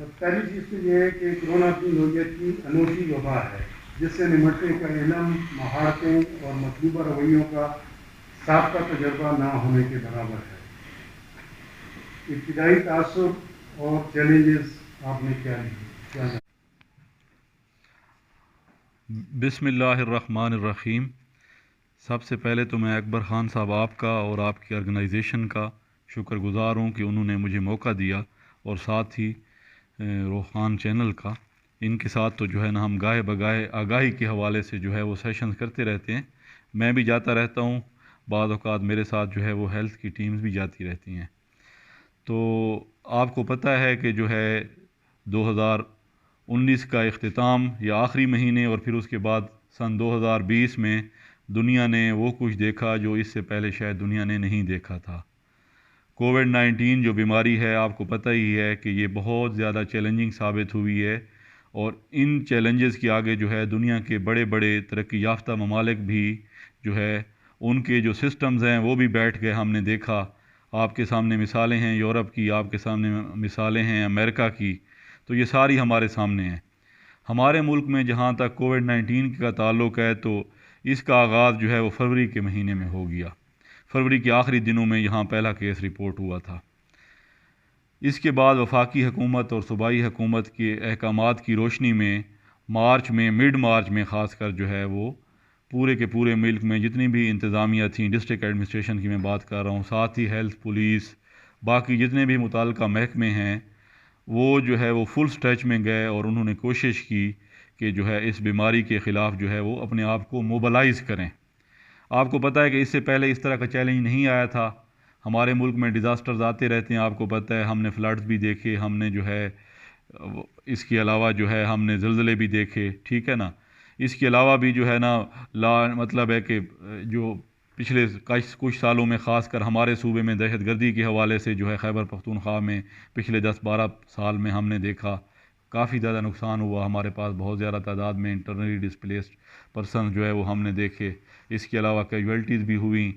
पहली चीज़ तो ये है कि कोरोना अपनी नोयत की अनोखी वबा है जिससे निमटने का इल्म, महारतें और मतलूबा रवैयों का साबका तजर्बा ना होने के बराबर है। इब्तिदाई तासुर और चैलेंजेस आपने क्या लिए? बिस्मिल्लाहिर्रहमानिर्रहीम। सबसे पहले तो मैं अकबर ख़ान साहब आपका और आपकी ऑर्गेनाइजेशन का शुक्रगुज़ार हूँ कि उन्होंने मुझे मौका दिया, और साथ ही रोहान चैनल का। इनके साथ तो जो है ना हम गाहे बगाहे आगाही के हवाले से जो है वो सेशंस करते रहते हैं। मैं भी जाता रहता हूँ, बाद औक़ात मेरे साथ जो है वो हेल्थ की टीम्स भी जाती रहती हैं। तो आपको पता है कि जो है 2019 का इख्तिताम या आखिरी महीने और फिर उसके बाद सन 2020 में दुनिया ने वो कुछ देखा जो इससे पहले शायद दुनिया ने नहीं देखा था। कोविड-19 जो बीमारी है, आपको पता ही है कि ये बहुत ज़्यादा चैलेंजिंग साबित हुई है, और इन चैलेंजेस के आगे जो है दुनिया के बड़े बड़े तरक्की याफ्ता ममालिक भी जो है उनके जो सिस्टम्स हैं वो भी बैठ गए। हमने देखा, आपके सामने मिसालें हैं यूरोप की, आपके सामने मिसालें हैं अमेरिका की, तो ये सारी हमारे सामने हैं। हमारे मुल्क में जहाँ तक कोविड-19 का ताल्लुक़ है तो इसका आगाज़ जो है वो फरवरी के महीने में हो गया। फरवरी के आखिरी दिनों में यहाँ पहला केस रिपोर्ट हुआ था। इसके बाद वफाकी हुकूमत और सूबाई हुकूमत के अहकामात की रोशनी में मार्च में, मिड मार्च में ख़ासकर जो है वो पूरे के पूरे मुल्क में जितनी भी इंतज़ामिया थी, डिस्ट्रिक्ट एडमिनिस्ट्रेशन की मैं बात कर रहा हूँ, साथ ही हेल्थ, पुलिस, बाकी जितने भी मुताल्लिका महकमे हैं, वो जो है वो फुल स्ट्रेच में गए और उन्होंने कोशिश की कि जो है इस बीमारी के ख़िलाफ़ जो है वो अपने आप को मोबलाइज़ करें। आपको पता है कि इससे पहले इस तरह का चैलेंज नहीं आया था। हमारे मुल्क में डिज़ास्टर्स आते रहते हैं, आपको पता है, हमने फ्लड्स भी देखे, हमने जो है इसके अलावा जो है हमने ज़िलज़ले भी देखे, ठीक है ना। इसके अलावा भी जो है ना मतलब है कि जो पिछले कुछ सालों में ख़ासकर हमारे सूबे में दहशतगर्दी के हवाले से जो है खैबर पख्तूनख्वा में पिछले 10-12 साल में हमने देखा काफ़ी ज़्यादा नुकसान हुआ। हमारे पास बहुत ज़्यादा तादाद में इंटरनली डिस्प्लेस्ड पर्सन जो है वो हमने देखे। इसके अलावा कैजुअल्टीज़ भी हुई,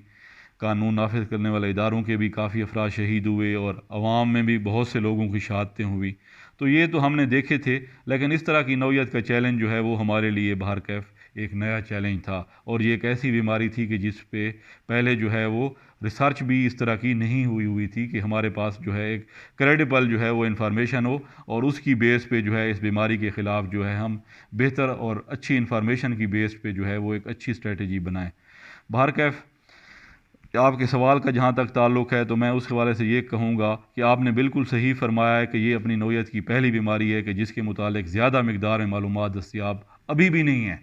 कानून नाफिज करने वाले इदारों के भी काफ़ी अफराद शहीद हुए, और अवाम में भी बहुत से लोगों की शहादतें हुई। तो ये तो हमने देखे थे, लेकिन इस तरह की नौयत का चैलेंज जो है वो हमारे लिए बाहर कैफ एक नया चैलेंज था, और ये एक ऐसी बीमारी थी कि जिस पे पहले जो है वो रिसर्च भी इस तरह की नहीं हुई थी कि हमारे पास जो है एक क्रेडिबल जो है वो इन्फॉर्मेशन हो, और उसकी बेस पे जो है इस बीमारी के ख़िलाफ़ जो है हम बेहतर और अच्छी इन्फॉर्मेशन की बेस पे जो है वो एक अच्छी स्ट्रेटजी बनाएं। बाहर कैफ आपके सवाल का जहाँ तक ताल्लुक़ है तो मैं उस हवाले से ये कहूँगा कि आपने बिल्कुल सही फरमाया है कि ये अपनी नौयत की पहली बीमारी है कि जिसके मुतालिक ज़्यादा मिक़दार में मालूमात दस्तियाब अभी भी नहीं है।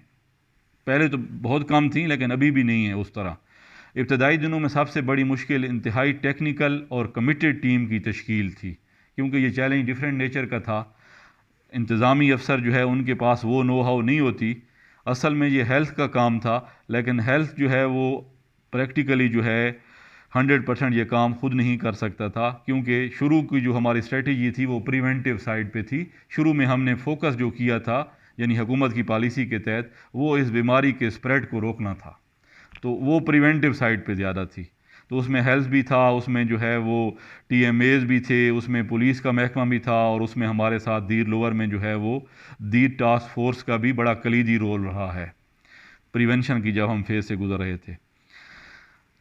पहले तो बहुत कम थी, लेकिन अभी भी नहीं है उस तरह। इब्तदाई दिनों में सबसे बड़ी मुश्किल इंतहाई टेक्निकल और कमिटेड टीम की तश्कील थी, क्योंकि ये चैलेंज डिफरेंट नेचर का था। इंतज़ामी अफसर जो है उनके पास वो नो हाउ नहीं होती। असल में ये हेल्थ का काम था, लेकिन हेल्थ जो है वो प्रैक्टिकली जो है 100% ये काम खुद नहीं कर सकता था, क्योंकि शुरू की जो हमारी स्ट्रेटजी थी वो प्रिवेंटिव साइड पे थी। शुरू में हमने फोकस जो किया था, यानी हुकूमत की पॉलिसी के तहत, वो इस बीमारी के स्प्रेड को रोकना था, तो वो प्रिवेंटिव साइड पे ज़्यादा थी। तो उसमें हेल्थ भी था, उसमें जो है वो TMAs भी थे, उसमें पुलिस का महकमा भी था, और उसमें हमारे साथ दीर लोअर में जो है वो दीर टास्क फोर्स का भी बड़ा कलीदी रोल रहा है प्रिवेंशन की, जब हम फेज से गुजर रहे थे।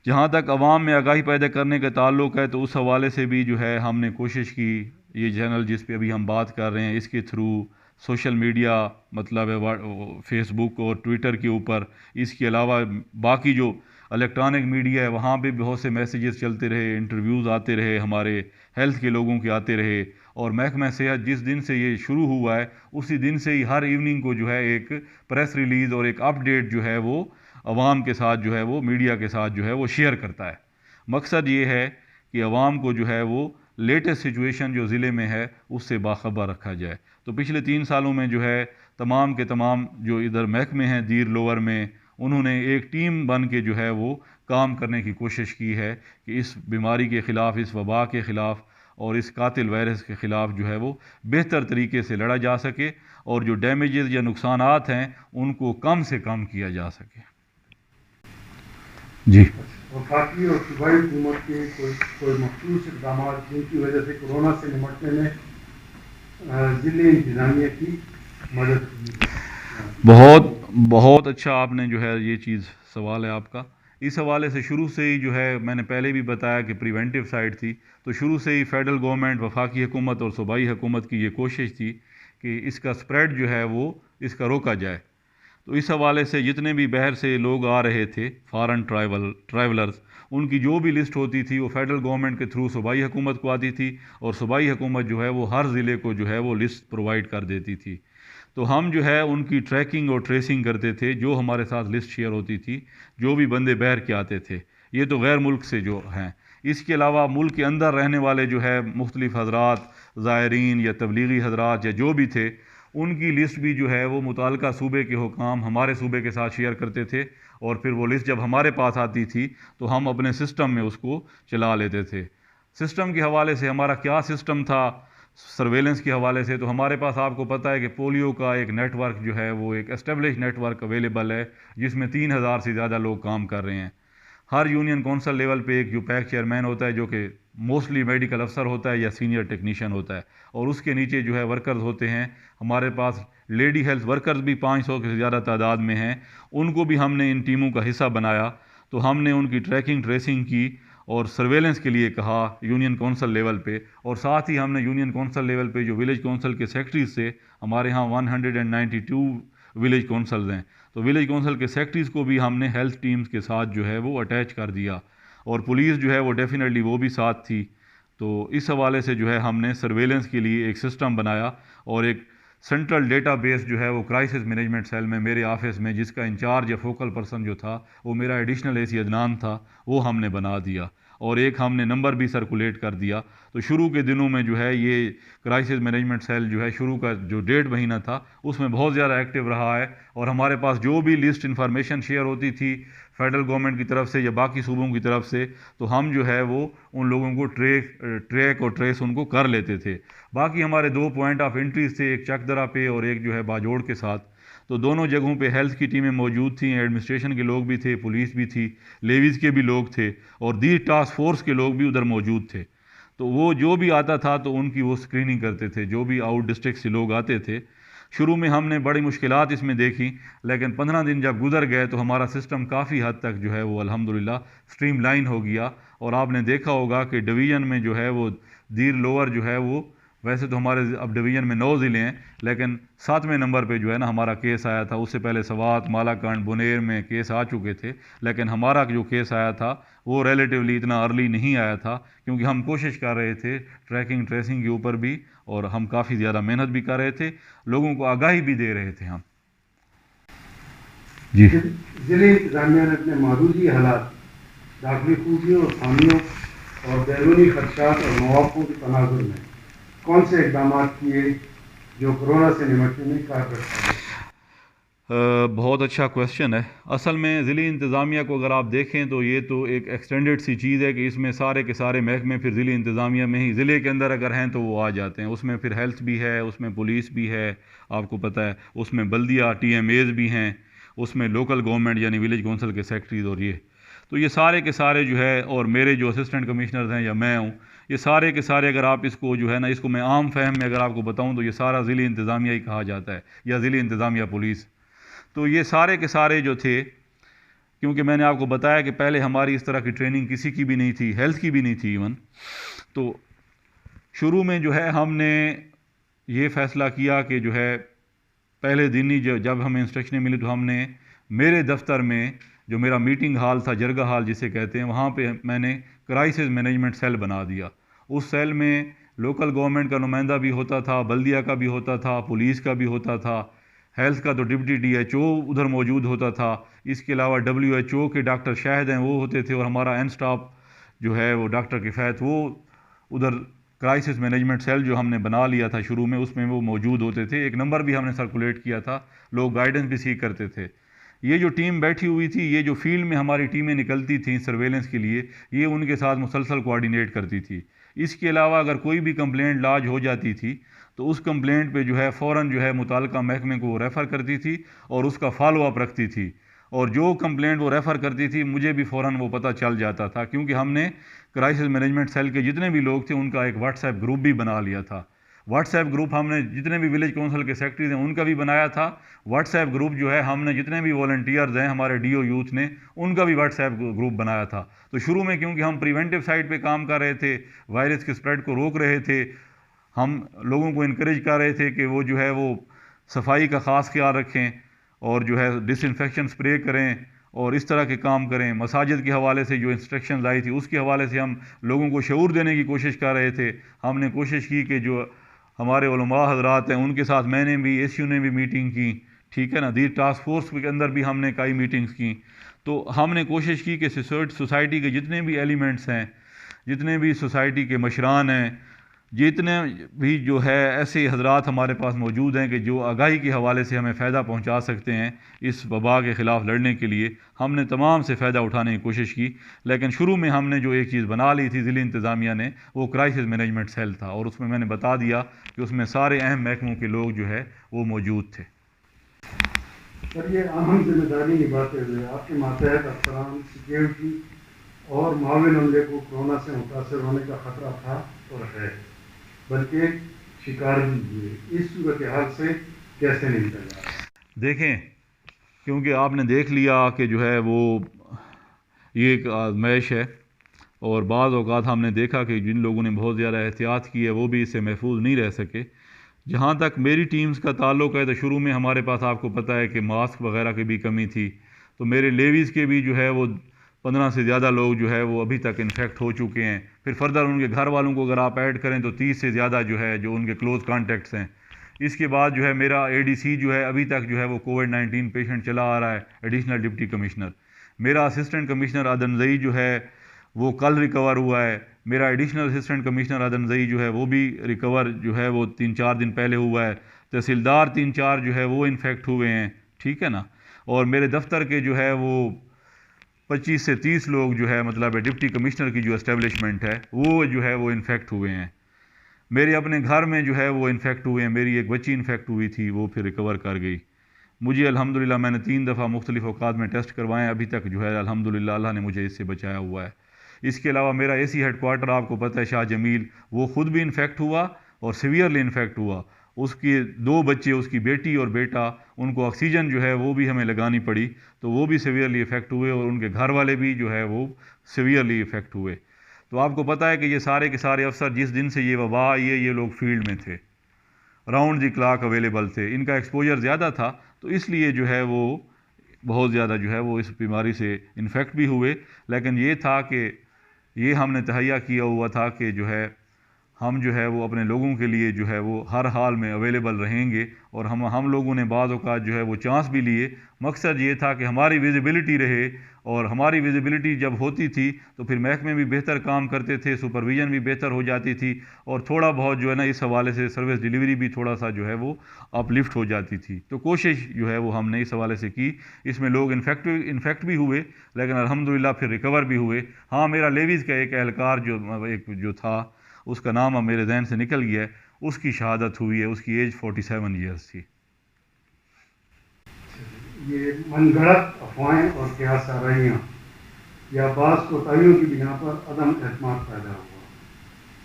जहाँ तक अवाम में आगाही पैदा करने का ताल्लुक़ है तो उस हवाले से भी जो है हमने कोशिश की, ये चैनल जिस पे अभी हम बात कर रहे हैं इसके थ्रू सोशल मीडिया, मतलब है फेसबुक और ट्विटर के ऊपर, इसके अलावा बाकी जो इलेक्ट्रॉनिक मीडिया है वहाँ पे बहुत से मैसेजेस चलते रहे, इंटरव्यूज़ आते रहे, हमारे हेल्थ के लोगों के आते रहे, और महकमा सेहत जिस दिन से ये शुरू हुआ है उसी दिन से ही हर इवनिंग को जो है एक प्रेस रिलीज़ और एक अपडेट जो है वो अवाम के साथ जो है वो मीडिया के साथ जो है वो शेयर करता है। मकसद ये है कि अवाम को जो है वो लेटेस्ट सिचुएशन जो ज़िले में है उससे बाखबर रखा जाए। तो पिछले 3 सालों में जो है तमाम के तमाम जो इधर महकमे हैं दीर लोअर में, उन्होंने एक टीम बन के जो है वो काम करने की कोशिश की है कि इस बीमारी के ख़िलाफ़, इस वबा के ख़िलाफ़ और इस कातिल वायरस के ख़िलाफ़ जो है वो बेहतर तरीके से लड़ा जा सके, और जो डैमेजेस या नुकसानात हैं उनको कम से कम किया जा सके। जी। वफाकी और सूबाई हुकूमत के कोई मखसूस इक़दाम जिनकी वजह से कोरोना से निपटने में ज़िले इंतज़ामिया की मदद की? बहुत बहुत अच्छा आपने जो है ये चीज़ सवाल है आपका। इस हवाले से शुरू से ही जो है मैंने पहले भी बताया कि प्रिवेंटिव साइड थी, तो शुरू से ही फेडरल गवर्नमेंट, वफाकी हुकूमत और सूबाई हुकूमत की ये कोशिश थी कि इसका स्प्रेड जो है वो इसका रोका जाए। तो इस हवाले से जितने भी बाहर से लोग आ रहे थे, फॉरेन ट्रैवलर्स, उनकी जो भी लिस्ट होती थी वो फेडरल गवर्नमेंट के थ्रू सूबाई हुकूमत को आती थी, और सूबाई हुकूमत जो है वो हर ज़िले को जो है वो लिस्ट प्रोवाइड कर देती थी। तो हम जो है उनकी ट्रैकिंग और ट्रेसिंग करते थे, जो हमारे साथ लिस्ट शेयर होती थी, जो भी बंदे बाहर के आते थे। ये तो गैर मुल्क से जो हैं। इसके अलावा मुल्क के अंदर रहने वाले जो है मुख्तलिफ हजरात, ज़ायरीन या तबलीगी हजरात या जो भी थे, उनकी लिस्ट भी जो है वो मुताल्लिका सूबे के हुकाम हमारे सूबे के साथ शेयर करते थे, और फिर वो लिस्ट जब हमारे पास आती थी तो हम अपने सिस्टम में उसको चला लेते थे। सिस्टम के हवाले से हमारा क्या सिस्टम था, सर्वेलेंस के हवाले से, तो हमारे पास आपको पता है कि पोलियो का एक नेटवर्क जो है वो एक एस्टेब्लिश नेटवर्क अवेलेबल है, जिसमें 3,000 से ज़्यादा लोग काम कर रहे हैं। हर यूनियन कौंसल लेवल पे एक जो पैक चेयरमैन होता है, जो कि मोस्टली मेडिकल अफसर होता है या सीनियर टेक्नीशियन होता है, और उसके नीचे जो है वर्कर्स होते हैं। हमारे पास लेडी हेल्थ वर्कर्स भी 500 से ज़्यादा तादाद में हैं। उनको भी हमने इन टीमों का हिस्सा बनाया। तो हमने उनकी ट्रैकिंग ट्रेसिंग की और सर्वेलेंस के लिए कहा यूनियन कौंसल लेवल पे, और साथ ही हमने यूनियन कौंसल लेवल पे जो विलेज कौंसल के सेक्रेटरीज से, हमारे यहाँ 192 विलेज कौंसल्स हैं, तो विलेज कौंसल के सेक्रेटरीज़ को भी हमने हेल्थ टीम्स के साथ जो है वो अटैच कर दिया, और पुलिस जो है वो डेफिनेटली वो भी साथ थी। तो इस हवाले से जो है हमने सर्वेलेंस के लिए एक सिस्टम बनाया, और एक सेंट्रल डेटाबेस जो है वो क्राइसिस मैनेजमेंट सेल में मेरे ऑफिस में, जिसका इंचार्ज या फोकल पर्सन जो था वो मेरा एडिशनल एसी अदनान था, वो हमने बना दिया, और एक हमने नंबर भी सर्कुलेट कर दिया। तो शुरू के दिनों में जो है ये क्राइसिस मैनेजमेंट सेल जो है शुरू का जो 1.5 महीना था उसमें बहुत ज़्यादा एक्टिव रहा है, और हमारे पास जो भी लिस्ट इंफॉर्मेशन शेयर होती थी फेडरल गवर्नमेंट की तरफ से या बाकी सूबों की तरफ से, तो हम जो है वो उन लोगों को ट्रैक और ट्रेस उनको कर लेते थे। बाकी हमारे 2 पॉइंट ऑफ एंट्रीज थे, एक चकदरा पे और एक जो है बाजोड़ के साथ। तो दोनों जगहों पे हेल्थ की टीमें मौजूद थी, एडमिनिस्ट्रेशन के लोग भी थे, पुलिस भी थी, लेवीज़ के भी लोग थे, और दी टास्क फोर्स के लोग भी उधर मौजूद थे। तो वो जो भी आता था तो उनकी वो स्क्रीनिंग करते थे, जो भी आउट डिस्ट्रिक्ट से लोग आते थे। शुरू में हमने बड़ी मुश्किलात इसमें देखी, लेकिन 15 दिन जब गुजर गए तो हमारा सिस्टम काफ़ी हद तक जो है वो अल्हम्दुलिल्लाह स्ट्रीमलाइन हो गया। और आपने देखा होगा कि डिवीज़न में जो है वो दीर लोअर जो है वो, वैसे तो हमारे अब डिवीज़न में 9 ज़िले हैं, लेकिन 7वें नंबर पे जो है ना हमारा केस आया था। उससे पहले सवात, मालाकांड, बुनेर में केस आ चुके थे, लेकिन हमारा जो केस आया था वो रिलेटिवली इतना अर्ली नहीं आया था, क्योंकि हम कोशिश कर रहे थे ट्रैकिंग ट्रेसिंग के ऊपर भी, और हम काफ़ी ज़्यादा मेहनत भी कर रहे थे, लोगों को आगाही भी दे रहे थे हम। जी, ज़िले इंतज़ामिया ने अपने मारूजी हालात, दाखिली खूबियों और खामियों और बैरूनी खदशात और मौक़ों के तनाजुर में कौन से इक़दाम किए जो कोरोना से निपटने में कारगर साबित हुए? बहुत अच्छा क्वेश्चन है। असल में ज़िली इंतज़ामिया को अगर आप देखें तो ये तो एक एक्सटेंडेड सी चीज़ है कि इसमें सारे के सारे महकमे फिर ज़िली इंतज़ामिया में ही, ज़िले के अंदर अगर हैं तो वो आ जाते हैं। उसमें फिर हेल्थ भी है, उसमें पुलिस भी है, आपको पता है, उसमें बल्दिया TMAs भी हैं, उसमें लोकल गवर्नमेंट यानी विलेज कौंसल के सेक्रेटरीज, और ये तो ये सारे के सारे जो है, और मेरे जो असिस्टेंट कमिश्नर्स हैं या मैं हूँ, ये सारे के सारे अगर आप इसको जो है ना, इसको मैं आम फहम में अगर आपको बताऊँ तो ये सारा ज़िली इंतज़ामिया ही कहा जाता है, या ज़िली इंतज़ामिया पुलिस। तो ये सारे के सारे जो थे, क्योंकि मैंने आपको बताया कि पहले हमारी इस तरह की ट्रेनिंग किसी की भी नहीं थी, हेल्थ की भी नहीं थी इवन, तो शुरू में जो है हमने ये फ़ैसला किया कि जो है पहले दिन ही जब हमें इंस्ट्रक्शनें मिली तो हमने मेरे दफ्तर में, जो मेरा मीटिंग हॉल था, जरगा हॉल जिसे कहते हैं, वहाँ पे मैंने क्राइसिस मैनेजमेंट सेल बना दिया। उस सेल में लोकल गवर्नमेंट का नुमाइंदा भी होता था, बल्दिया का भी होता था, पुलिस का भी होता था, हेल्थ का तो डिप्टी DHO उधर मौजूद होता था। इसके अलावा WHO के डॉक्टर शाहिद हैं वो होते थे, और हमारा एन स्टाफ जो है वो डॉक्टर किफ़ायत, वो उधर क्राइसिस मैनेजमेंट सेल जो हमने बना लिया था शुरू में, उसमें वो मौजूद होते थे। एक नंबर भी हमने सर्कुलेट किया था, लोग गाइडेंस भी सीख करते थे। ये जो टीम बैठी हुई थी, ये जो फील्ड में हमारी टीमें निकलती थीं सर्वेलेंस के लिए, ये उनके साथ मुसलसल कोऑर्डिनेट करती थी। इसके अलावा अगर कोई भी कंप्लेंट लॉज हो जाती थी तो उस कंप्लेंट पे जो है फ़ौरन जो है मुताल्लिका महकमे को रेफ़र करती थी और उसका फॉलो अप रखती थी, और जो कंप्लेंट वो रेफ़र करती थी मुझे भी फ़ौरन वो पता चल जाता था, क्योंकि हमने क्राइसिस मैनेजमेंट सेल के जितने भी लोग थे उनका एक व्हाट्सएप ग्रुप भी बना लिया था। व्हाट्सएप ग्रुप हमने जितने भी विलेज काउंसिल के सेक्रेटरीज हैं उनका भी बनाया था। व्हाट्सएप ग्रुप जो है हमने जितने भी वॉलंटियर्स हैं हमारे डीओ यूथ ने उनका भी व्हाट्सएप ग्रुप बनाया था। तो शुरू में क्योंकि हम प्रिवेंटिव साइड पे काम कर रहे थे, वायरस के स्प्रेड को रोक रहे थे, हम लोगों को इनक्रेज कर रहे थे कि वो जो है वो सफाई का ख़ास ख्याल रखें और जो है डिसइंफेक्शन स्प्रे करें और इस तरह के काम करें। मसाजिद के हवाले से जो इंस्ट्रक्शंस आई थी उसके हवाले से हम लोगों को शऊर देने की कोशिश कर रहे थे। हमने कोशिश की कि जो हमारे उलमा हजरात हैं उनके साथ मैंने भी, एसयू ने भी मीटिंग की, ठीक है ना, दी टास्क फोर्स के अंदर भी हमने कई मीटिंग्स की। तो हमने कोशिश की कि सोसाइटी के जितने भी एलिमेंट्स हैं, जितने भी सोसाइटी के मशरान हैं, जितने भी जो है ऐसे हजरात हमारे पास मौजूद हैं कि जो आगाही के हवाले से हमें फ़ायदा पहुंचा सकते हैं इस वबा के ख़िलाफ़ लड़ने के लिए, हमने तमाम से फ़ायदा उठाने की कोशिश की। लेकिन शुरू में हमने जो एक चीज़ बना ली थी ज़िली इंतज़ामिया ने, वो क्राइसिस मैनेजमेंट सेल था और उसमें मैंने बता दिया कि उसमें सारे अहम महकमों के लोग जो है वो मौजूद थे। सर, ये अहम जिम्मेदारी निभाते हुए आपके मातहत अफसरान सिक्योरिटी और माविन अमले को कोरोना से मुतासर होने का ख़तरा था और है, बल्कि शिकार भी हुए। इस सूरत हाल से कैसे निकला जाए? देखें, क्योंकि आपने देख लिया कि जो है वो ये एक आजमाइश है और बाज़ औक़ात हमने देखा कि जिन लोगों ने बहुत ज़्यादा एहतियात की है वो भी इससे महफूज नहीं रह सके। जहाँ तक मेरी टीम्स का ताल्लुक़ है तो शुरू में हमारे पास आपको पता है कि मास्क वग़ैरह की भी कमी थी, तो मेरे लेवीज़ के भी जो है वो 15 से ज़्यादा लोग जो है वो अभी तक इन्फेक्ट हो चुके हैं। फिर फर्दर उनके घर वालों को अगर आप ऐड करें तो 30 से ज़्यादा जो है जो उनके क्लोज़ कॉन्टैक्ट्स हैं। इसके बाद जो है मेरा एडीसी जो है अभी तक जो है वो कोविड-19 पेशेंट चला आ रहा है, एडिशनल डिप्टी कमिश्नर। मेरा असिस्टेंट कमिश्नर अदनज़ई जो है वो कल रिकवर हुआ है। मेरा एडिशनल असिस्टेंट कमिश्नर अदनज़ई जो है वो भी रिकवर जो है वो 3-4 दिन पहले हुआ है। तहसीलदार 3-4 जो है वो इन्फेक्ट हुए हैं, ठीक है ना। और मेरे दफ्तर के जो है वो 25 से 30 लोग जो है मतलब डिप्टी कमिश्नर की जो एस्टेब्लिशमेंट है वो जो है वो इन्फेक्ट हुए हैं। मेरे अपने घर में जो है वो इन्फेक्ट हुए हैं। मेरी एक बच्ची इन्फेक्ट हुई थी, वो फिर रिकवर कर गई। मुझे अल्हम्दुलिल्लाह मैंने 3 दफ़ा मुख्तलिफ औक़ात में टेस्ट करवाएं, अभी तक जो है अल्हम्दुलिल्लाह अल्लाह ने मुझे इससे बचाया हुआ है। इसके अलावा मेरा एसी हेडक्वार्टर आपको पता है शाह जमील, वो ख़ुद भी इन्फेक्ट हुआ और सीवियरली इन्फेक्ट हुआ। उसके 2 बच्चे, उसकी बेटी और बेटा, उनको ऑक्सीजन जो है वो भी हमें लगानी पड़ी, तो वो भी सीवियरली इफ़ेक्ट हुए और उनके घर वाले भी जो है वो सीवियरली इफ़ेक्ट हुए। तो आपको पता है कि ये सारे के सारे अफसर जिस दिन से ये वबा आई है ये लोग फील्ड में थे, राउंड द क्लॉक अवेलेबल थे। इनका एक्सपोजर ज़्यादा था तो इसलिए जो है वो बहुत ज़्यादा जो है वो इस बीमारी से इन्फेक्ट भी हुए। लेकिन ये था कि ये हमने तहैया किया हुआ था कि जो है हम जो है वो अपने लोगों के लिए जो है वो हर हाल में अवेलेबल रहेंगे और हम लोगों ने बाज़ औक़ात जो है वो चांस भी लिए। मकसद ये था कि हमारी विजिबिलिटी रहे और हमारी विजिबिलिटी जब होती थी तो फिर महकमे भी बेहतर काम करते थे, सुपरविज़न भी बेहतर हो जाती थी और थोड़ा बहुत जो है ना इस हवाले से सर्विस डिलीवरी भी थोड़ा सा जो है वो अपलिफ्ट हो जाती थी। तो कोशिश जो है वो हमने इस हवाले से की। इसमें लोग इन्फेक्ट भी हुए लेकिन अल्हम्दुलिल्लाह फिर रिकवर भी हुए। हाँ, मेरा लेवीज़ का एक एहलकार जो था, उसका नाम अब मेरे जहन से निकल गया है, उसकी शहादत हुई है। उसकी एज 47 ईयर्स थी। ये मनगढ़ंत अफवाहें और क़यास आराइयाँ या बाज़ कोताहियों की बिना पर अदम एतमाद पैदा हुआ,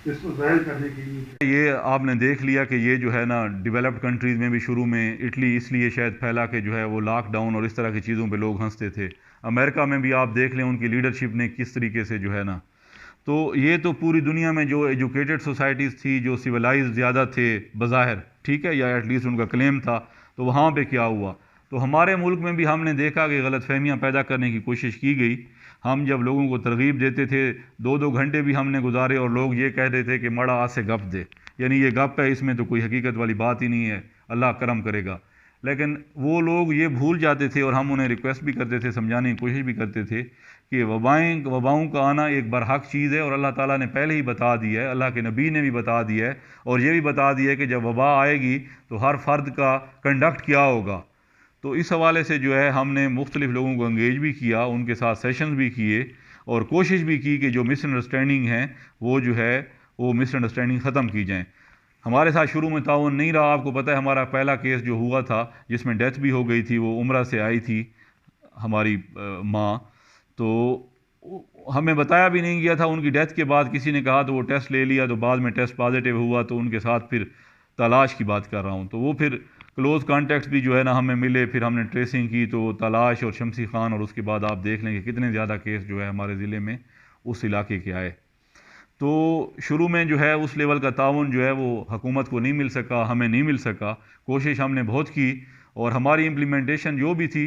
इसको ज़ाहिर करने के लिए ये आपने देख लिया कि ये जो है ना डेवलप्ड कंट्रीज़ में भी शुरू में इटली इसलिए शायद फैला कि जो है वो लॉकडाउन और इस तरह की चीज़ों पे लोग हंसते थे। अमेरिका में भी आप देख लें उनकी लीडरशिप ने किस तरीके से जो है ना, तो ये तो पूरी दुनिया में जो एजुकेटेड सोसाइटीज़ थी, जो सिविलाइज ज़्यादा थे बज़ाहिर, ठीक है, या एटलीस्ट उनका क्लेम था, तो वहाँ पे क्या हुआ। तो हमारे मुल्क में भी हमने देखा कि गलतफहमियाँ पैदा करने की कोशिश की गई। हम जब लोगों को तरगीब देते थे 2-2 घंटे भी हमने गुजारे और लोग ये कह रहे थे कि मड़ा आज से गप दे, यानी ये गप है, इसमें तो कोई हकीकत वाली बात ही नहीं है, अल्लाह करम करेगा। लेकिन वो लोग ये भूल जाते थे और हम उन्हें रिक्वेस्ट भी करते थे, समझाने की कोशिश भी करते थे कि वबाओं का आना एक बरहक चीज़ है और अल्लाह ताला ने पहले ही बता दिया है, अल्लाह के नबी ने भी बता दिया है और ये भी बता दिया है कि जब वबा आएगी तो हर फ़र्द का कंडक्ट क्या होगा। तो इस हवाले से जो है हमने मुख्तलिफ़ लोगों को एंगेज भी किया, उनके साथ सेशंस भी किए और कोशिश भी की कि जो मिसअंडरस्टैंडिंग हैं वो जो है वो मिसअंडरस्टैंडिंग ख़त्म की जाएँ। हमारे साथ शुरू में ताउन नहीं रहा। आपको पता है हमारा पहला केस जो हुआ था जिसमें डेथ भी हो गई थी, वो उम्रा से आई थी हमारी माँ, तो हमें बताया भी नहीं गया था। उनकी डेथ के बाद किसी ने कहा तो वो टेस्ट ले लिया, तो बाद में टेस्ट पॉजिटिव हुआ तो उनके साथ फिर तलाश की बात कर रहा हूँ। तो वो फिर क्लोज़ कॉन्टैक्ट्स भी जो है ना हमें मिले, फिर हमने ट्रेसिंग की, तो तलाश और शमसी खान, और उसके बाद आप देख लें कि कितने ज़्यादा केस जो है हमारे ज़िले में उस इलाके के आए। तो शुरू में जो है उस लेवल का ताउन जो है वो हुकूमत को नहीं मिल सका, हमें नहीं मिल सका। कोशिश हमने बहुत की, और हमारी इम्प्लीमेंटेशन जो भी थी,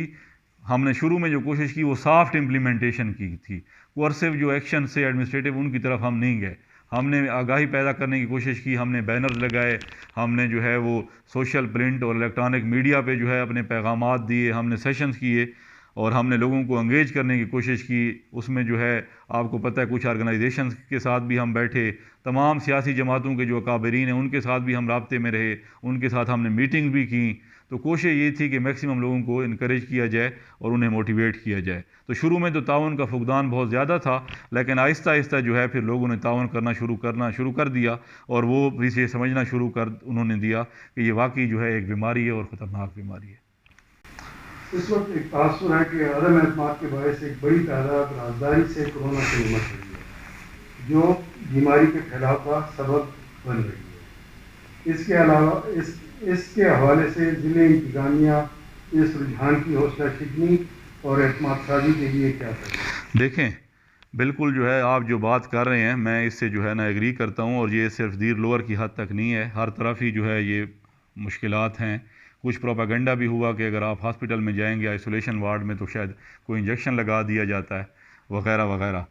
हमने शुरू में जो कोशिश की वो सॉफ्ट इम्प्लीमेंटेशन की थी। कोर्सिव जो एक्शन से एडमिनिस्ट्रेटिव उनकी तरफ हम नहीं गए। हमने आगाही पैदा करने की कोशिश की, हमने बैनर्स लगाए, हमने जो है वो सोशल, प्रिंट और इलेक्ट्रॉनिक मीडिया पे जो है अपने पैगामात दिए, हमने सेशंस किए, और हमने लोगों को एंगेज करने की कोशिश की। उसमें जो है आपको पता है कुछ ऑर्गेनाइजेशंस के साथ भी हम बैठे, तमाम सियासी जमातों के जो अकाबरीन हैं उनके साथ भी हम राब्ते में रहे, उनके साथ हमने मीटिंग भी की। तो कोशिश ये थी कि मैक्सिमम लोगों को इनकरेज किया जाए और उन्हें मोटिवेट किया जाए। तो शुरू में तो ताउन का फुकदान बहुत ज़्यादा था, लेकिन आहिस्ता आहिस्ता जो है फिर लोगों ने ताउन करना शुरू कर दिया, और वो भी ये समझना शुरू कर उन्होंने दिया कि ये वाकई जो है एक बीमारी है और ख़तरनाक बीमारी है। इस वक्त एक तासुर है कि अदम एतमाद के बायस एक बड़ी तादाद राजदारी से कोरोना से निमट रही है, जो बीमारी के फैलाव का सबब बन रही है। इसके अलावा इसके हवाले से ज़िले इंतजामिया इस रुझान की हौसला शिकनी और एतमाद साजी के लिए क्या करें? देखें, बिल्कुल जो है आप जो बात कर रहे हैं मैं इससे जो है ना एग्री करता हूँ, और ये सिर्फ दीर लोअर की हद तक नहीं है, हर तरफ ही जो है ये मुश्किलात हैं। कुछ प्रोपागेंडा भी हुआ कि अगर आप हॉस्पिटल में जाएंगे आइसोलेशन वार्ड में तो शायद कोई इंजेक्शन लगा दिया जाता है, वगैरह वगैरह।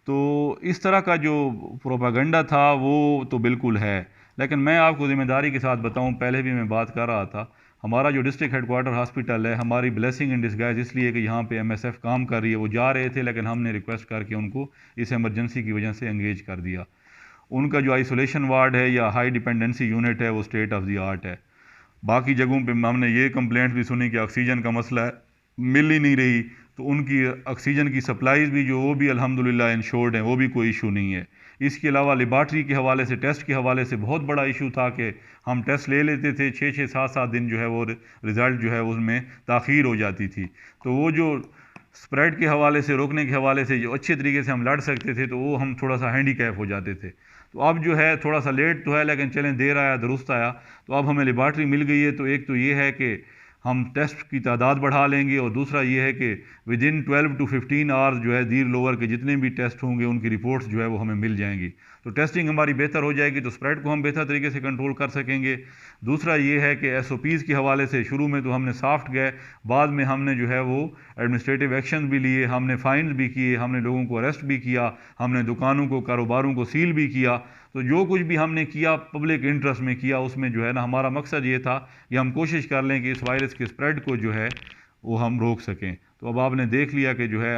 तो इस तरह का जो प्रोपागेंडा था वो तो बिल्कुल है, लेकिन मैं आपको ज़िम्मेदारी के साथ बताऊं, पहले भी मैं बात कर रहा था, हमारा जो डिस्ट्रिक्ट हेडक्वार्टर हॉस्पिटल है, हमारी ब्लेसिंग इन डिस्गाइज इसलिए कि यहाँ पे एमएसएफ काम कर रही है। वो जा रहे थे, लेकिन हमने रिक्वेस्ट करके उनको इस एमरजेंसी की वजह से एंगेज कर दिया। उनका जो आइसोलेशन वार्ड है या हाई डिपेंडेंसी यूनिट है वो स्टेट ऑफ द आर्ट है। बाकी जगहों पे हमने ये कंप्लेंट भी सुनी कि ऑक्सीजन का मसला है, मिल ही नहीं रही, तो उनकी ऑक्सीजन की सप्लाईज भी जो वो भी अल्हम्दुलिल्लाह इंश्योर्ड हैं, वो भी कोई इशू नहीं है। इसके अलावा लेबार्ट्री के हवाले से, टेस्ट के हवाले से बहुत बड़ा इशू था कि हम टेस्ट ले लेते थे, 6-6 7-7 दिन जो है वो रिज़ल्ट जो है उसमें ताख़ीर हो जाती थी। तो वो जो स्प्रेड के हवाले से, रोकने के हवाले से जो अच्छे तरीके से हम लड़ सकते थे, तो वो हम थोड़ा सा हैंडीकैप हो जाते थे। तो अब जो है थोड़ा सा लेट तो है, लेकिन चलें देर आया दुरुस्त आया। तो अब हमें लेबार्ट्री मिल गई है, तो एक तो ये है कि हम टेस्ट की तादाद बढ़ा लेंगे, और दूसरा ये है कि विद इन 12 to 15 आवर्स जो है दीर लोअर के जितने भी टेस्ट होंगे उनकी रिपोर्ट्स जो है वो हमें मिल जाएंगी। तो टेस्टिंग हमारी बेहतर हो जाएगी, तो स्प्रेड को हम बेहतर तरीके से कंट्रोल कर सकेंगे। दूसरा ये है कि SOPs के हवाले से शुरू में तो हमने सॉफ्ट गए, बाद में हमने जो है वो एडमिनिस्ट्रेटिव एक्शन भी लिए, हमने फाइन्स भी किए, हमने लोगों को अरेस्ट भी किया, हमने दुकानों को, कारोबारों को सील भी किया। तो जो कुछ भी हमने किया पब्लिक इंटरेस्ट में किया, उसमें जो है ना हमारा मकसद ये था कि हम कोशिश कर लें कि इस वायरस के स्प्रेड को जो है वो हम रोक सकें। तो अब आपने देख लिया कि जो है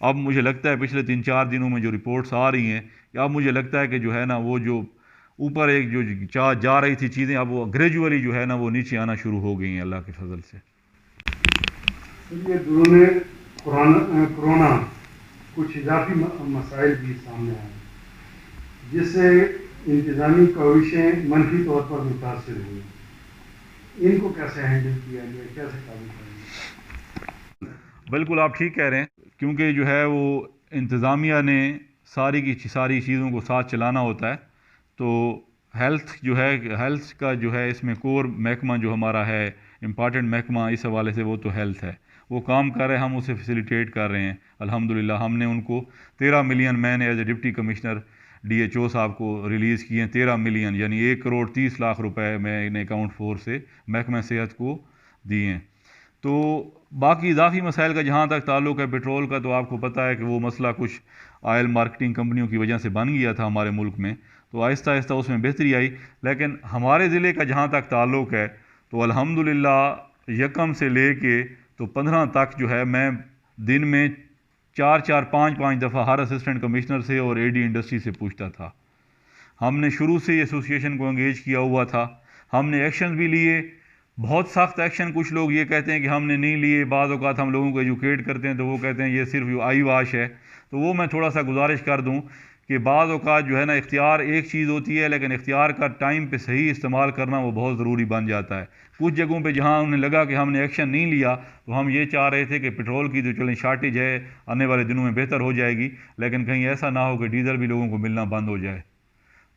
अब मुझे लगता है पिछले 3-4 दिनों में जो रिपोर्ट्स आ रही हैं, कि अब मुझे लगता है कि जो है ना वो जो ऊपर एक जो जा रही थी चीज़ें, अब वो ग्रेजुअली जो है ना वो नीचे आना शुरू हो गई हैं अल्लाह के फजल से। ये दुनिया में कोरोना कुछ इजाफी मसाइल भी सामने आए, जिससे इंतजामी काविशें मनफी तौर पर मुतासर हुई। इनको कैसे हैंडल किया गया, कैसे काबू किया? बिल्कुल आप ठीक कह रहे हैं, क्योंकि जो है वो इंतज़ामिया ने सारी की सारी चीज़ों को साथ चलाना होता है। तो हेल्थ जो है, हेल्थ का जो है इसमें कोर महकमा जो हमारा है, इम्पॉर्टेंट महकमा इस हवाले से, वो तो हेल्थ है। वो काम कर रहे हैं, हम उसे फैसिलिटेट कर रहे हैं अल्हम्दुलिल्लाह। हमने उनको 13 मिलियन, मैंने as a deputy commissioner DHO साहब को रिलीज़ किए हैं 13 मिलियन, यानी 1 करोड़ 30 लाख रुपए मैंने अकाउंट 4 से महकमा सेहत को दिए हैं। तो बाकी इजाफी मसाइल का जहाँ तक ताल्लुक़ है पेट्रोल का, तो आपको पता है कि वो मसला कुछ ऑयल मार्केटिंग कंपनियों की वजह से बन गया था हमारे मुल्क में, तो आहिस्ता आहिस्ता उसमें बेहतरी आई। लेकिन हमारे ज़िले का जहाँ तक ताल्लुक़ है, तो अल्हम्दुलिल्लाह यकम से ले के तो 15 तक जो है मैं दिन में 4-4 5-5 दफ़ा हर असिस्टेंट कमिश्नर से और AD इंडस्ट्री से पूछता था। हमने शुरू से एसोसिएशन को एंगेज किया हुआ था, हमने एक्शन भी लिए, बहुत सख्त एक्शन। कुछ लोग ये कहते हैं कि हमने नहीं लिए, बाज़ औक़ात हम लोगों को एजुकेट करते हैं तो वो कहते हैं ये सिर्फ आई वाश है। तो वो मैं थोड़ा सा गुजारिश कर दूं कि बाज़ औक़ात जो है ना, इख्तियार एक चीज़ होती है, लेकिन इख्तियार का टाइम पे सही इस्तेमाल करना वो बहुत ज़रूरी बन जाता है। कुछ जगहों पे जहाँ उन्हें लगा कि हमने एक्शन नहीं लिया, तो हम ये चाह रहे थे कि पेट्रोल की जो चलें शार्टेज है आने वाले दिनों में बेहतर हो जाएगी, लेकिन कहीं ऐसा ना हो कि डीज़ल भी लोगों को मिलना बंद हो जाए।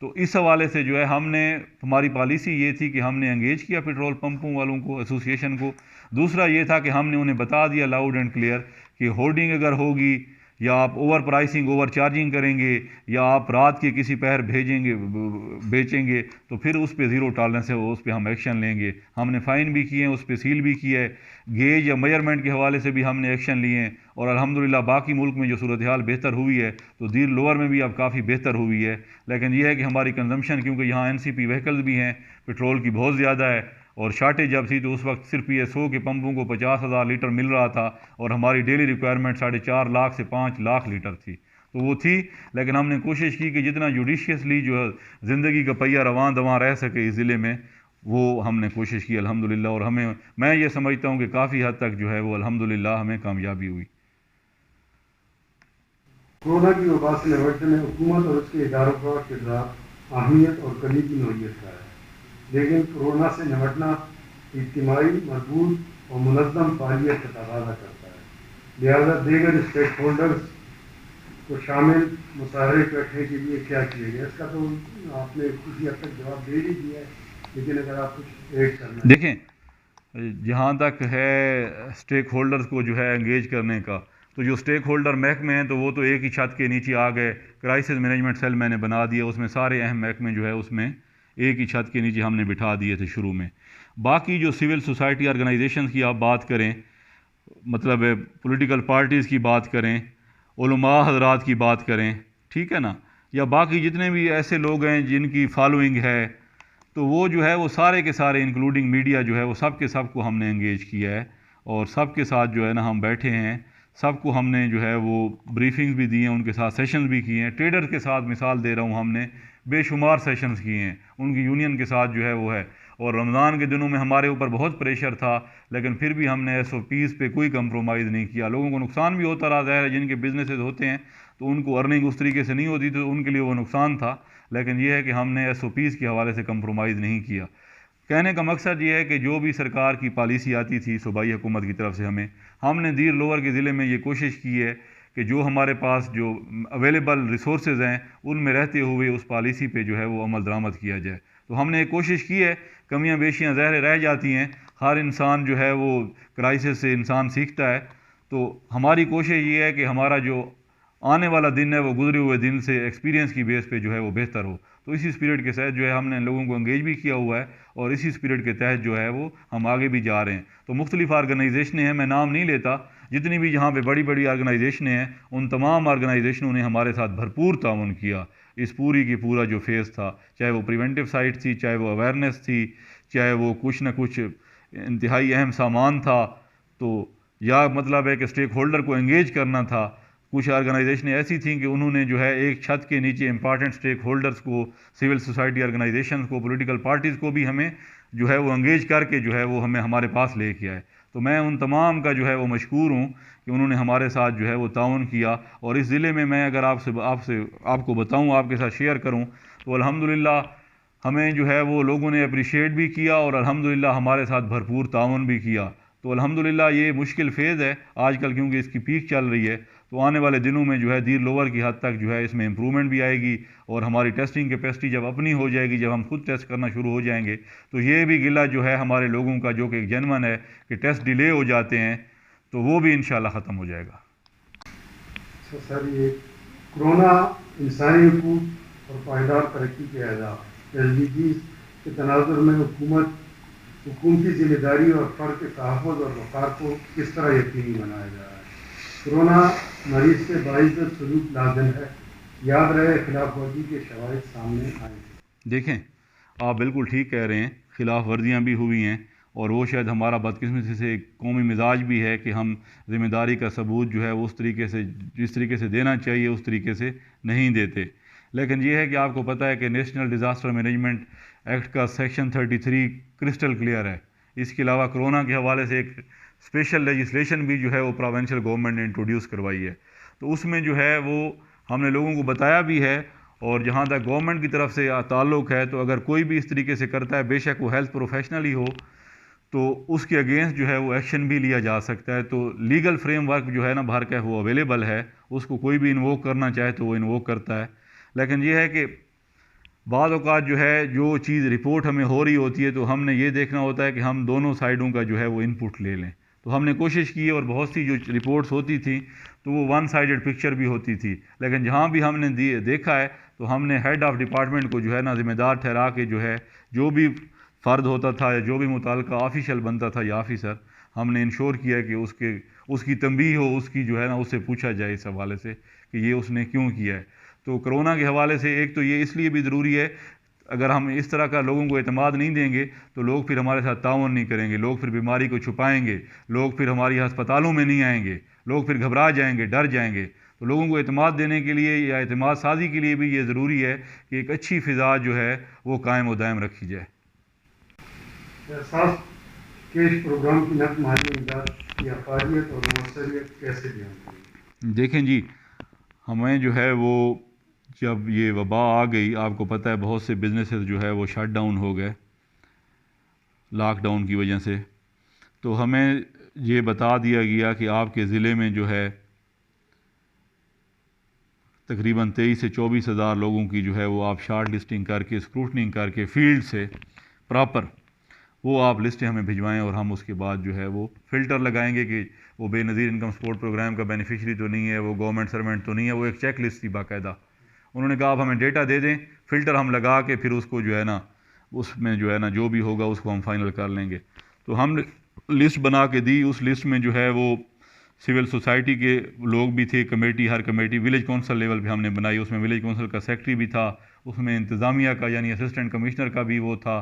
तो इस हवाले से जो है हमारी पॉलिसी ये थी कि हमने एंगेज किया पेट्रोल पंपों वालों को, एसोसिएशन को। दूसरा ये था कि हमने उन्हें बता दिया लाउड एंड क्लियर कि होर्डिंग अगर होगी या आप ओवर प्राइसिंग, ओवर चार्जिंग करेंगे या आप रात के किसी पहर बेचेंगे तो फिर उस पर ज़ीरो टॉलरेंस है, उस पर हम एक्शन लेंगे। हमने फ़ाइन भी किए हैं, उस पर सील भी किया है। गेज या मेजरमेंट के हवाले से भी हमने एक्शन लिए हैं और अल्हम्दुलिल्लाह बाकी मुल्क में जो सूरत हाल बेहतर हुई है तो दीर लोअर में भी अब काफ़ी बेहतर हुई है। लेकिन यह है कि हमारी कंजम्पशन, क्योंकि यहाँ NCP व्हीकल्स भी हैं, पेट्रोल की बहुत ज़्यादा है और शार्टेज जब थी तो उस वक्त सिर्फ ये 100 के पंपों को 50,000 लीटर मिल रहा था और हमारी डेली रिक्वायरमेंट 4.5 लाख से 5 लाख लीटर थी, तो वो थी। लेकिन हमने कोशिश की कि जितना जुडिशियसली जो है ज़िंदगी का पहिया रवां दवां रह सके इस ज़िले में, वो हमने कोशिश की अल्हम्दुलिल्लाह। और मैं ये समझता हूँ कि काफ़ी हद तक जो है वो अल्हम्दुलिल्लाह हमें कामयाबी हुई। कोरोना की वबा से निपटने में हुकूमत और उसके इदारों का किरदार अहमियत और कमी की नोयत का है, लेकिन कोरोना से निपटना इज्तिमाई, मजबूत और मुनज़्ज़म फ़ालियत का तकाज़ा करता है। लिहाजा दीगर स्टेक होल्डर्स को शामिल मुशावरे करने के लिए क्या किया गया, इसका तो आपने किसी हद तक जवाब दे ही दिया है, लेकिन अगर आप कुछ ऐड करना। देखें, जहाँ तक है स्टेक होल्डर्स को जो है एंगेज करने का, तो जो स्टेक होल्डर महकमे हैं तो वो तो एक ही छत के नीचे आ गए। क्राइसिस मैनेजमेंट सेल मैंने बना दिया, उसमें सारे अहम महकमे जो है उसमें एक ही छत के नीचे हमने बिठा दिए थे शुरू में। बाकी जो सिविल सोसाइटी ऑर्गेनाइजेशंस की आप बात करें, मतलब पॉलिटिकल पार्टीज़ की बात करें, उलमा हजरात की बात करें, ठीक है ना, या बाकी जितने भी ऐसे लोग हैं जिनकी फॉलोइंग है, तो वो जो है वो सारे के सारे इंक्लूडिंग मीडिया जो है वो सब के सब को हमने एंगेज किया है और सब के साथ जो है ना हम बैठे हैं। सबको हमने जो है वो ब्रीफिंग्स भी दी हैं, उनके साथ सेशंस भी किए हैं। ट्रेडर्स के साथ मिसाल दे रहा हूँ, हमने बेशुमार सेशंस किए हैं, उनकी यूनियन के साथ जो है वो है। और रमज़ान के दिनों में हमारे ऊपर बहुत प्रेशर था, लेकिन फिर भी हमने SOPs पे कोई कंप्रोमाइज़ नहीं किया। लोगों को नुकसान भी होता रहा, ज़ाहिर है जिनके बिजनेसेस होते हैं तो उनको अर्निंग उस तरीके से नहीं होती तो उनके लिए वो नुकसान था, लेकिन यह है कि हमने SOPs के हवाले से कंप्रोमाइज़ नहीं किया। कहने का मकसद ये है कि जो भी सरकार की पॉलिसी आती थी सूबाई हुकूमत की तरफ से हमने दीर लोअर के ज़िले में ये कोशिश की है कि जो हमारे पास जो अवेलेबल रिसोर्सेज हैं उनमें रहते हुए उस पॉलिसी पे जो है वो अमल दरामद किया जाए। तो हमने एक कोशिश की है, कमियां बेशियां ज़ाहिर रह जाती हैं, हर इंसान जो है वो क्राइसिस से इंसान सीखता है। तो हमारी कोशिश ये है कि हमारा जो आने वाला दिन है वो गुजरे हुए दिन से एक्सपीरियंस की बेस पे जो है वो बेहतर हो। तो इसी स्पिरिट के तहत जो है हमने लोगों को एंगेज भी किया हुआ है और इसी स्पिरिट के तहत जो है वो हम आगे भी जा रहे हैं। तो मुख्तलिफ ऑर्गेनाइजेशनें हैं, मैं नाम नहीं लेता, जितनी भी जहाँ पे बड़ी बड़ी ऑर्गेनाइजेशनें हैं उन तमाम ऑर्गेनाइजेशनों ने हमारे साथ भरपूर ताउन किया। इस पूरी की पूरा जो फेज़ था, चाहे वो प्रिवेंटिव साइट थी, चाहे वो अवेयरनेस थी, चाहे वो कुछ ना कुछ इंतहाई अहम सामान था, तो या मतलब है कि स्टेक होल्डर को एंगेज करना था। कुछ ऑर्गेनाइजेशनें ऐसी थीं कि उन्होंने जो है एक छत के नीचे इंपॉर्टेंट स्टेक होल्डर्स को, सिविल सोसाइटी ऑर्गेनाइजेशन को, पॉलिटिकल पार्टीज़ को भी हमें जो है वो एंगेज करके जो है वो हमें हमारे पास लेके आए। तो मैं उन तमाम का जो है वो मशकूर हूँ कि उन्होंने हमारे साथ जो है वो ताउन किया। और इस ज़िले में मैं अगर आपको बताऊँ, आपके साथ शेयर करूँ, तो अल्हम्दुलिल्लाह हमें जो है वो लोगों ने अप्रिशिएट भी किया और अल्हम्दुलिल्लाह हमारे साथ भरपूर ताउन भी किया। तो अल्हम्दुलिल्लाह ये मुश्किल फ़ेज़ है आजकल, क्योंकि इसकी पीक चल रही है। तो आने वाले दिनों में जो है दीर लोअर की हद तक जो है इसमें इम्प्रूवमेंट भी आएगी और हमारी टेस्टिंग कैपेसिटी जब अपनी हो जाएगी, जब हम खुद टेस्ट करना शुरू हो जाएंगे, तो ये भी गिला जो है हमारे लोगों का जो कि एक जेन्युइन है कि टेस्ट डिले हो जाते हैं, तो वो भी इंशाल्लाह ख़त्म हो जाएगा। सर, ये कोरोना इंसानी हुकूक और पायदार तरक्की के अहदाफ SDGs के तनाजुर में हुकूमती जिम्मेदारी और फ़र्द के तहफ़्फ़ुज़ और वक़ार को किस तरह यकीनी बनाया जा रहा है। कोरोना मरीज से बाइज़ सलूक लाज़िम है, याद रहे खिलाफ वर्जी के शवाहिद सामने आए। देखें, आप बिल्कुल ठीक कह रहे हैं, खिलाफ वर्जियाँ भी हुई हैं और वो शायद हमारा बदकिस्मती से एक कौमी मिजाज भी है कि हम ज़िम्मेदारी का सबूत जो है उस तरीके से, जिस तरीके से देना चाहिए उस तरीके से नहीं देते। लेकिन ये है कि आपको पता है कि नेशनल डिज़ास्टर मैनेजमेंट एक्ट का सेक्शन 33 क्रिस्टल क्लियर है। इसके अलावा कोरोना के हवाले से एक स्पेशल लेजिस्लेशन भी जो है वो प्रोविंशियल गवर्नमेंट ने इंट्रोड्यूस करवाई है। तो उसमें जो है वो हमने लोगों को बताया भी है, और जहाँ तक गवर्नमेंट की तरफ से ताल्लुक़ है, तो अगर कोई भी इस तरीके से करता है, बेशक वो हेल्थ प्रोफेशनल ही हो, तो उसके अगेंस्ट जो है वो एक्शन भी लिया जा सकता है। तो लीगल फ्रेमवर्क जो है ना भर का वो अवेलेबल है, उसको कोई भी इन्वोक करना चाहे तो वो इन्वोक करता है। लेकिन ये है कि बाद औक़ात जो है जो चीज़ रिपोर्ट हमें हो रही होती है तो हमने ये देखना होता है कि हम दोनों साइडों का जो है वो इनपुट ले लें। तो हमने कोशिश की और बहुत सी जो रिपोर्ट्स होती थी तो वो वन साइडेड पिक्चर भी होती थी, लेकिन जहाँ भी हमने देखा है तो हमने हेड ऑफ़ डिपार्टमेंट को जो है ना ज़िम्मेदार ठहरा के जो है जो भी फ़र्द होता था या जो भी मुताल्लिका ऑफिशियल बनता था या ऑफिसर, हमने इंश्योर किया कि उसकी तंबीह हो, उसकी जो है ना उससे पूछा जाए इस हवाले से कि ये उसने क्यों किया है। तो कोरोना के हवाले से एक तो ये इसलिए भी ज़रूरी है, अगर हम इस तरह का लोगों को एतमाद नहीं देंगे तो लोग फिर हमारे साथ ताउन नहीं करेंगे, लोग फिर बीमारी को छुपाएंगे, लोग फिर हमारी अस्पतालों में नहीं आएंगे, लोग फिर घबरा जाएंगे, डर जाएंगे। तो लोगों को एतमाद देने के लिए या एतमाद साजी के लिए भी ये ज़रूरी है कि एक अच्छी फ़िज़ा जो है वो कायम व दायम रखी जाए। एहसास के इस प्रोग्राम की नक़्ल माली इमदाद की अफादियत और मौसरियत कैसे बयान करें? देखें जी, हमें जो है वो जब ये वबा आ गई, आपको पता है बहुत से बिजनेसेस जो है वो शट डाउन हो गए लॉकडाउन की वजह से। तो हमें ये बता दिया गया कि आपके ज़िले में जो है तकरीबन 23 से 24 हज़ार लोगों की जो है वो आप शार्ट लिस्टिंग करके स्क्रूटनिंग करके फील्ड से प्रॉपर वो आप लिस्टें हमें भिजवाएं और हम उसके बाद जो है वो फ़िल्टर लगाएंगे कि वो बेनज़ीर इनकम सपोर्ट प्रोग्राम का बेनिफिशरी तो नहीं है, वो गवर्नमेंट सर्वेंट तो नहीं है। वो एक चेक लिस्ट थी बाकायदा। उन्होंने कहा आप हमें डेटा दे दें, फ़िल्टर हम लगा के फिर उसको जो है ना उसमें जो है ना जो भी होगा उसको हम फाइनल कर लेंगे। तो हम लिस्ट बना के दी। उस लिस्ट में जो है वो सिविल सोसाइटी के लोग भी थे, कमेटी, हर कमेटी विलेज कौंसल लेवल पे हमने बनाई। उसमें विलेज कौंसल का सेक्रेटरी भी था, उसमें इंतज़ामिया का यानी असिस्टेंट कमिश्नर का भी वो था।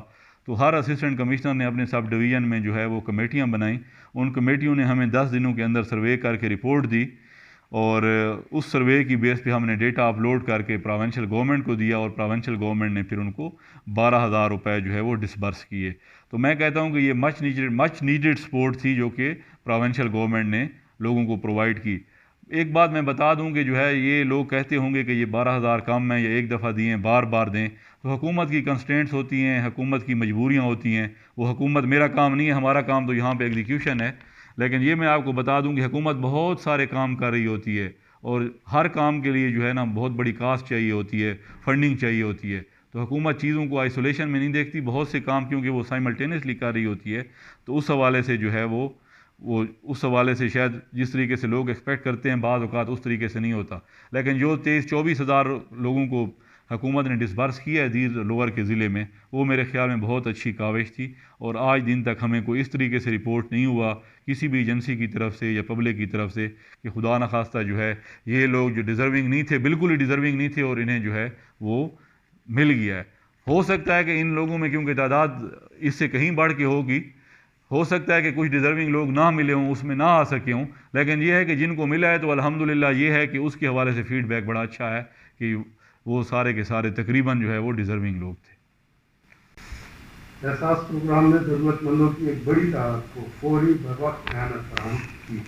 तो हर असिस्टेंट कमिश्नर ने अपने सब डिवीज़न में जो है वो कमेटियाँ बनाई। उन कमेटियों ने हमें 10 दिनों के अंदर सर्वे करके रिपोर्ट दी और उस सर्वे की बेस पे हमने डेटा अपलोड करके प्रोविंशियल गवर्नमेंट को दिया और प्रोविंशियल गवर्नमेंट ने फिर उनको 12,000 रुपये जो है वो डिसबर्स किए। तो मैं कहता हूँ कि ये मच नीडेड सपोर्ट थी जो कि प्रोविंशियल गवर्नमेंट ने लोगों को प्रोवाइड की। एक बात मैं बता दूं कि जो है ये लोग कहते होंगे कि ये 12,000 कम है या एक दफ़ा दिए बार बार दें, तो हुकूमत की कंस्ट्रेंट्स होती हैं, हुकूमत की मजबूरियां होती हैं। वो हुकूमत, मेरा काम नहीं है, हमारा काम तो यहाँ पे एग्जीक्यूशन है। लेकिन ये मैं आपको बता दूं कि हुकूमत बहुत सारे काम कर रही होती है और हर काम के लिए जो है ना बहुत बड़ी कास्ट चाहिए होती है, फंडिंग चाहिए होती है। तो हुकूमत चीज़ों को आइसोलेशन में नहीं देखती, बहुत से काम क्योंकि वो साइमल्टेनियसली कर रही होती है। तो उस हवाले से जो है वो उस हवाले से शायद जिस तरीके से लोग एक्सपेक्ट करते हैं बाज़ औक़ात उस तरीके से नहीं होता। लेकिन जो 23-24 हज़ार लोगों को हुकूमत ने डिसबर्स किया है दीर लोअर के ज़िले में, वो मेरे ख़्याल में बहुत अच्छी काविश थी। और आज दिन तक हमें कोई इस तरीके से रिपोर्ट नहीं हुआ किसी भी एजेंसी की तरफ से या पब्लिक की तरफ से कि खुदा न खास्ता जो है ये लोग जो डिज़र्विंग नहीं थे, बिल्कुल ही डिज़र्विंग नहीं थे और इन्हें जो है वो मिल गया है। हो सकता है कि इन लोगों में क्योंकि तादाद इससे कहीं बढ़ के होगी, हो सकता है कि कुछ डिज़र्विंग लोग ना मिले हों, उसमें ना आ सके हों, लेकिन यह है कि जिनको मिला है तो अल्हम्दुलिल्लाह ये है कि उसके हवाले से फ़ीडबैक बड़ा अच्छा है कि वो सारे के सारे तकरीबन जो है वो डिज़र्विंग लोग थे। एहसास प्रोग्राम ने ज़रूरतमंदों की एक बड़ी तादाद को फौरी बर वक्त इआनत फराहम की।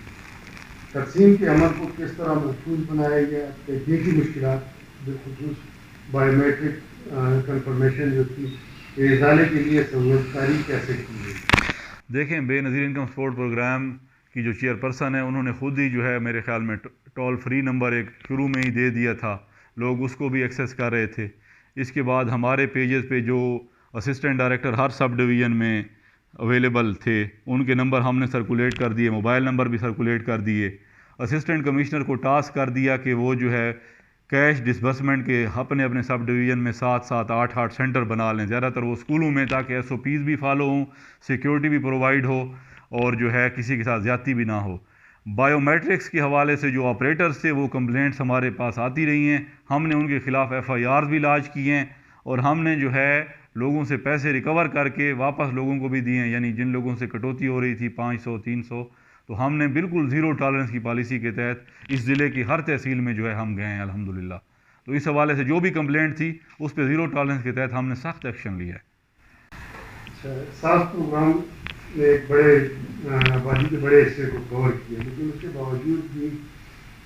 तकसीम के अमल को किस तरह महफूज बनाया गया, तकनीकी मुश्किलात बिलखुसूस बायोमेट्रिक कंफर्मेशन जो थी इज़ाले के लिए सहूलतकारी कैसे की गई? देखें, बेनज़ीर इनकम सपोर्ट प्रोग्राम की जो चेयरपर्सन है उन्होंने ख़ुद ही जो है मेरे ख़्याल में टोल फ्री नंबर एक शुरू में ही दे दिया था, लोग उसको भी एक्सेस कर रहे थे। इसके बाद हमारे पेजेस पे जो असिस्टेंट डायरेक्टर हर सब डिवीज़न में अवेलेबल थे उनके नंबर हमने सर्कुलेट कर दिए, मोबाइल नंबर भी सर्कुलेट कर दिए। असिस्टेंट कमिश्नर को टास्क कर दिया कि वो जो है कैश डिसबर्समेंट के अपने अपने सब डिवीज़न में 7-7, 8-8 सेंटर बना लें, ज़्यादातर वो स्कूलों में, ताकि SOPs भी फॉलो हों, सिक्योरिटी भी प्रोवाइड हो और जो है किसी के साथ ज़्यादती भी ना हो। बायोमेट्रिक्स के हवाले से जो ऑपरेटर्स थे वो कंप्लेंट्स हमारे पास आती रही हैं, हमने उनके ख़िलाफ़ FIRs भी लॉन्च किए हैं और हमने जो है लोगों से पैसे रिकवर करके वापस लोगों को भी दिए हैं। यानी जिन लोगों से कटौती हो रही थी 500-300, तो हमने बिल्कुल ज़ीरो टॉलरेंस की पॉलिसी के तहत इस ज़िले की हर तहसील में जो है हम गए हैं अल्हम्दुलिल्लाह। तो इस हवाले से जो भी कंप्लेंट थी उस पर ज़ीरो टॉलरेंस के तहत हमने सख्त एक्शन लिया है। एहसास प्रोग्राम ने एक बड़े आबादी के बड़े हिस्से को कवर किया, लेकिन उसके बावजूद भी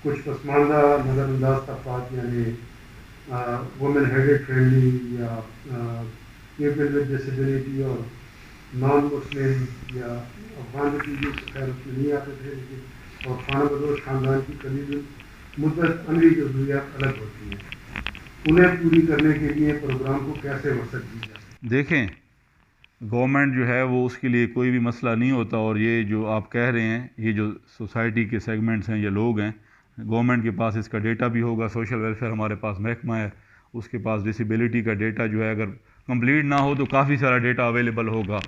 कुछ पसमानदा नज़रअंदाज तबक़ात यानी वुमेन हेडेड फैमिली या पीपल विद डिसेबिलिटी और नॉन मुस्लिम या अफगान रिफ्यूजीज खैर उसमें नहीं आते थे, लेकिन और खाना बदोश ख़ानदान की करीब मुद्दत अमली की ज़रूरियात अलग होती हैं। उन्हें पूरी करने के लिए प्रोग्राम को कैसे वसअत दी जाए? देखें, गवर्नमेंट जो है वो उसके लिए कोई भी मसला नहीं होता, और ये जो आप कह रहे हैं, ये जो सोसाइटी के सेगमेंट्स हैं या लोग हैं, गवर्नमेंट के पास इसका डेटा भी होगा। सोशल वेलफेयर हमारे पास महकमा है, उसके पास डिसेबिलिटी का डेटा जो है, अगर कंप्लीट ना हो तो काफ़ी सारा डेटा अवेलेबल होगा,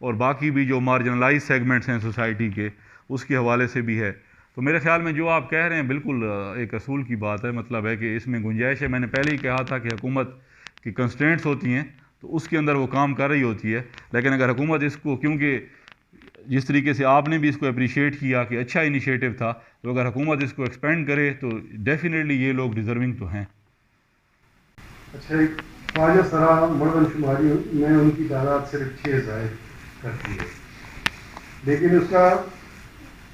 और बाकी भी जो मार्जिनलाइज सेगमेंट्स हैं सोसाइटी के, उसके हवाले से भी है। तो मेरे ख्याल में जो आप कह रहे हैं बिल्कुल एक असूल की बात है, मतलब है कि इसमें गुंजाइश है। मैंने पहले ही कहा था कि हुकूमत की कंस्ट्रेंट्स होती हैं तो उसके अंदर वो काम कर रही होती है, लेकिन अगर हुकूमत इसको, क्योंकि जिस तरीके से आपने भी इसको अप्रिशिएट किया कि अच्छा इनिशिएटिव था, तो अगर हुकूमत इसको एक्सपेंड करे तो डेफिनेटली ये लोग डिज़र्विंग तो हैं। अच्छा, एक ख्वाजा सरा मरदमशुमारी में उनकी तादाद सिर्फ 6 जाहिर करती है, लेकिन उसका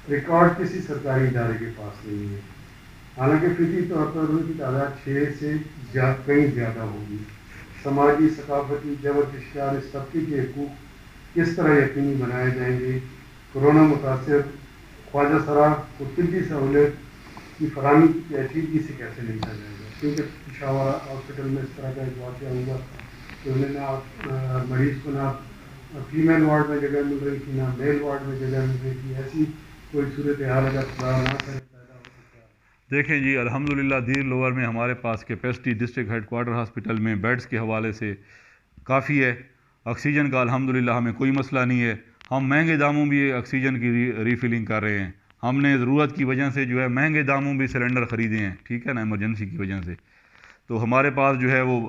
रिकॉर्ड किसी सरकारी इदारे के पास नहीं है। हालांकि फिक्री तौर पर उनकी तादाद 6 से कहीं ज़्यादा होगी। समाजी सकाफती जबर के शिकार इस तबके के हकूक़ किस तरह यकीनी बनाए जाएंगे? कोरोना मुतासर ख्वाजा सरा को तिब्बी सहूलत की फराहमी की पेचीदगी से कैसे निपटा जाएगा? क्योंकि पेशावर हॉस्पिटल में इस तरह का एक वाक़या हुआ कि उन्हें ना मरीज़ को ना फीमेल वार्ड में जगह मिल रही थी, ना मेल वार्ड में जगह मिल रही थी। ऐसी कोई सूरत हाल अगर खुदा ना करे पैदा हो सकता है? देखें जी, अल्हम्दुलिल्लाह दीर लोअर में हमारे पास कैपेसिटी डिस्ट्रिक्ट हेडक्वार्टर हॉस्पिटल में बेड्स के हवाले से काफ़ी है। ऑक्सीजन का अल्हम्दुलिल्लाह हमें कोई मसला नहीं है। हम महंगे दामों भी ऑक्सीजन की रीफिलिंग कर रहे हैं। हमने ज़रूरत की वजह से जो है महंगे दामों भी सिलेंडर ख़रीदे हैं, ठीक है ना, इमरजेंसी की वजह से। तो हमारे पास जो है वो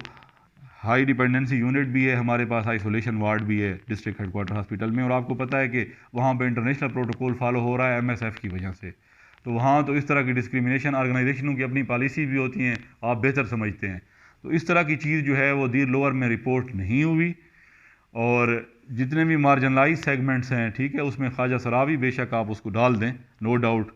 हाई डिपेंडेंसी यूनिट भी है, हमारे पास आइसोलेशन वार्ड भी है डिस्ट्रिक्ट हेडक्वार्टर हॉस्पिटल में, और आपको पता है कि वहाँ पे इंटरनेशनल प्रोटोकॉल फॉलो हो रहा है MSF की वजह से। तो वहाँ तो इस तरह की डिस्क्रिमिनेशन, ऑर्गेनाइजेशनों की अपनी पॉलिसी भी होती हैं, आप बेहतर समझते हैं। तो इस तरह की चीज़ जो है वो दीर लोअर में रिपोर्ट नहीं हुई, और जितने भी मार्जिनलाइज सेगमेंट्स हैं, ठीक है, उसमें ख्वाजा सरावी बेशक आप उसको डाल दें, नो डाउट।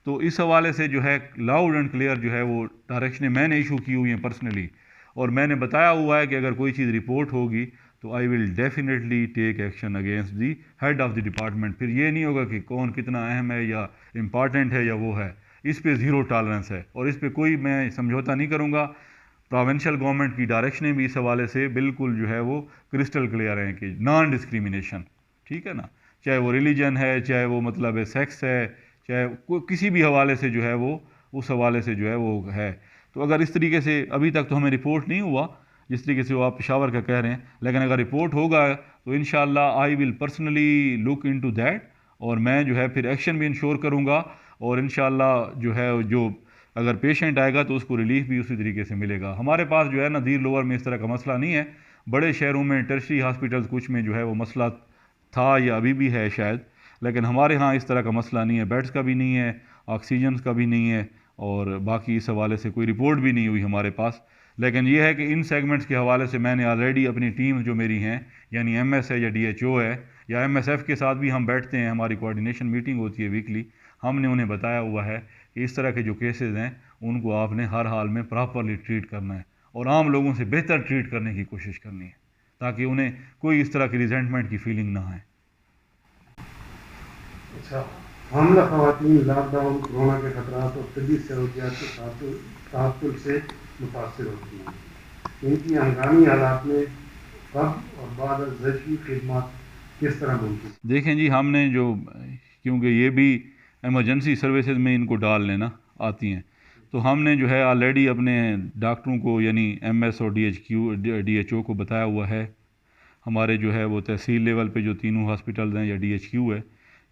तो इस हवाले से जो है लाउड एंड क्लियर जो है वो डायरेक्शनें मैंने इशू की हुई हैं पर्सनली, और मैंने बताया हुआ है कि अगर कोई चीज़ रिपोर्ट होगी तो I will definitely take action against the head of the department. फिर ये नहीं होगा कि कौन कितना अहम है या इम्पॉर्टेंट है या वो है, इस पे ज़ीरो टॉलरेंस है, और इस पे कोई मैं समझौता नहीं करूँगा। प्रोविंशियल गवर्नमेंट की डायरेक्शनें भी इस हवाले से बिल्कुल जो है वो क्रिस्टल क्लियर हैं कि नॉन डिस्क्रिमिनेशन, ठीक है ना, चाहे वो रिलीजन है, चाहे वो मतलब है सेक्स है, चाहे किसी भी हवाले से जो है वो उस हवाले से जो है वो है। तो अगर इस तरीके से अभी तक तो हमें रिपोर्ट नहीं हुआ जिस तरीके से वो आप पेशावर का कह रहे हैं, लेकिन अगर रिपोर्ट होगा तो इंशाल्लाह I will personally look into that, और मैं जो है फिर एक्शन भी इंश्योर करूँगा, और इंशाल्लाह जो है जो अगर पेशेंट आएगा तो उसको रिलीफ भी उसी तरीके से मिलेगा। हमारे पास जो है ना दीर लोअर में इस तरह का मसला नहीं है। बड़े शहरों में टर्शरी हॉस्पिटल्स कुछ में जो है वो मसला था या अभी भी है शायद, लेकिन हमारे यहाँ इस तरह का मसला नहीं है, बेड्स का भी नहीं है, ऑक्सीजन का भी नहीं है, और बाकी इस हवाले से कोई रिपोर्ट भी नहीं हुई हमारे पास। लेकिन यह है कि इन सेगमेंट्स के हवाले से मैंने ऑलरेडी अपनी टीम जो मेरी हैं, यानी MS है या DHO है या MSF के साथ भी हम बैठते हैं, हमारी कोऑर्डिनेशन मीटिंग होती है वीकली, हमने उन्हें बताया हुआ है कि इस तरह के जो केसेस हैं उनको आपने हर हाल में प्रॉपरली ट्रीट करना है, और आम लोगों से बेहतर ट्रीट करने की कोशिश करनी है, ताकि उन्हें कोई इस तरह की रिजेंटमेंट की फीलिंग ना आए। अच्छा, हामला खवातीन लॉकडाउन, कोरोना के खतरात और तबी सहूलियात के तहफ़्फ़ुज़ से मुतासर होती हैं। इनकी हंगामी हालात में कब और बाद ज़रूरी खिदमत किस तरह मुमकिन? देखें जी, हमने जो, क्योंकि ये भी इमरजेंसी सर्विसेज में इनको डाल लेना आती हैं, तो हमने जो है ऑलरेडी अपने डॉक्टरों को यानी MS और DHO को बताया हुआ है, हमारे जो है वो तहसील लेवल पे जो तीनों हॉस्पिटल्स हैं या DHQ है,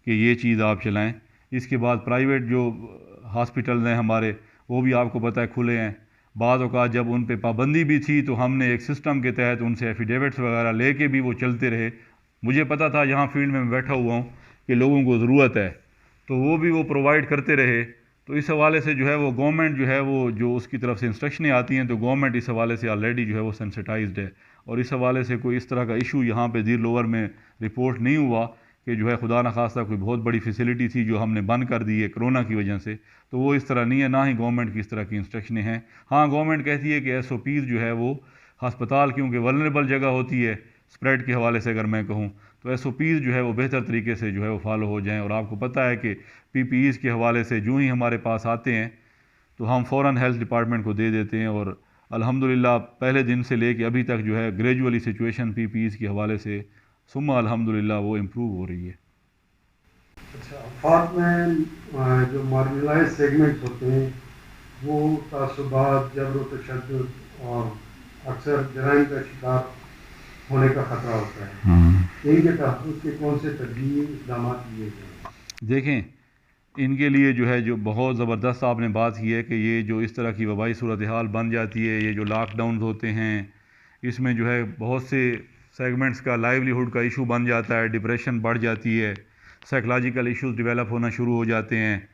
कि ये चीज़ आप चलाएं। इसके बाद प्राइवेट जो हॉस्पिटल्स हैं हमारे, वो भी आपको पता है खुले हैं। बाद औक़ात जब उन पे पाबंदी भी थी तो हमने एक सिस्टम के तहत उनसे एफिडेविट्स वगैरह लेके भी वो चलते रहे। मुझे पता था यहाँ फील्ड में मैं बैठा हुआ हूँ कि लोगों को ज़रूरत है, तो वो भी वो प्रोवाइड करते रहे। तो इस हवाले से जो है वो गवर्नमेंट जो है वो जो उसकी तरफ से इंस्ट्रक्शनें आती हैं, तो गवर्नमेंट इस हवाले से ऑलरेडी जो है वो सेंसिटाइज्ड है, और इस हवाले से कोई इस तरह का इशू यहाँ पे दीर लोअर में रिपोर्ट नहीं हुआ कि जो है खुदा न खास्ता कोई बहुत बड़ी फैसिलिटी थी जो हमने बंद कर दी है कोरोना की वजह से। तो वो इस तरह नहीं है, ना ही गवर्नमेंट की इस तरह की इंस्ट्रक्शनें हैं। हाँ, गवर्नमेंट कहती है कि SOPs जो है वो हस्पताल, क्योंकि वल्नरेबल जगह होती है स्प्रेड के हवाले से अगर मैं कहूँ, तो SOPs जो है वो बेहतर तरीके से जो है वो फॉलो हो जाएँ। और आपको पता है कि PPEs के हवाले से जो ही हमारे पास आते हैं तो हम फ़ौरन हेल्थ डिपार्टमेंट को दे देते हैं, और अल्हम्दुलिल्लाह पहले दिन से लेके अभी तक जो है ग्रेजुअली सिचुएशन पीपीईज़ के हवाले से सुम्मा अल्हम्दुलिल्लाह वो इम्प्रूव हो रही है। अच्छा, आफात में जो मार्जिनलाइज सेगमेंट्स होते हैं वो तासुबात, जबर व तशद्दुद और अक्सर जराइम का शिकार होने का ख़तरा होता है। इनके तहफ़्फ़ुज़ के कौन से तदबीर इक़दाम लिए गए? देखें, इनके लिए जो है जो बहुत ज़बरदस्त आपने बात की है कि ये जो इस तरह की वबाई सूरत हाल बन जाती है, ये जो लॉकडाउन होते हैं, इसमें जो है बहुत से सेगमेंट्स का लाइवलीहुड का इशू बन जाता है, डिप्रेशन बढ़ जाती है, साइकोलॉजिकल इश्यूज डेवलप होना शुरू हो जाते हैं।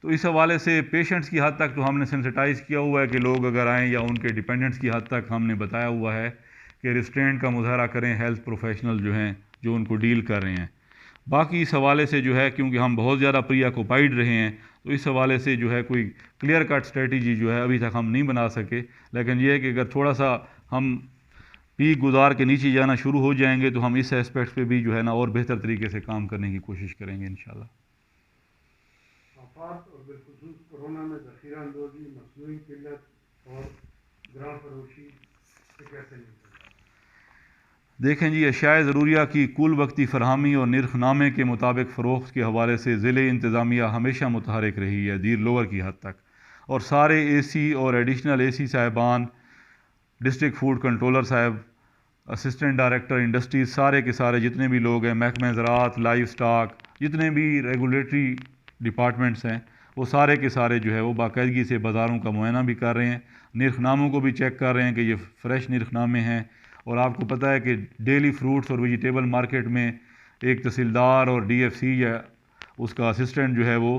तो इस हवाले से पेशेंट्स की हद तक तो हमने सेंसिटाइज़ किया हुआ है कि लोग अगर आएँ या उनके डिपेंडेंट्स की हद तक हमने बताया हुआ है कि रिस्ट्रेंट का मुजाहरा करें हेल्थ प्रोफेशनल जो हैं जो उनको डील कर रहे हैं। बाकी इस हवाले से जो है क्योंकि हम बहुत ज़्यादा प्री ऑक्युपाइड रहे हैं तो इस हवाले से जो है कोई क्लियर कट स्ट्रेटजी जो है अभी तक हम नहीं बना सके। लेकिन ये है कि अगर थोड़ा सा हम पीक गुजार के नीचे जाना शुरू हो जाएंगे तो हम इस एस्पेक्ट पे भी जो है ना और बेहतर तरीके से काम करने की कोशिश करेंगे इंशाल्लाह। आफात और बिलखुसूस कोरोना में ज़ख़ीरा अंदोज़ी, मसनूई किल्लत और ग्राम फरोशी से कैसे निपटें? देखें जी, अशियाए ज़रूरिया की कुल वक्ती फ़रहमी और निर्खनामे के मुताबिक फ़रोख्त के हवाले से ज़िले इंतज़ामिया हमेशा मुतहरिक रही है दीर लोअर की हद तक, और सारे AC और एडिशनल AC साहिबान, डिस्ट्रिक्ट फूड कंट्रोलर साहब, असिस्टेंट डायरेक्टर इंडस्ट्रीज़, सारे के सारे जितने भी लोग हैं, महकमे ज़राअत, लाइव स्टॉक, जितने भी रेगुलेटरी डिपार्टमेंट्स हैं, वो सारे के सारे जो है वो बाकायदगी से बाज़ारों का मुआयना भी कर रहे हैं, निर्खनामों को भी चेक कर रहे हैं कि ये फ़्रेश निर्खनामे हैं। और आपको पता है कि डेली फ्रूट्स और वेजिटेबल मार्केट में एक तहसीलदार और DFC या उसका असिस्टेंट जो है वो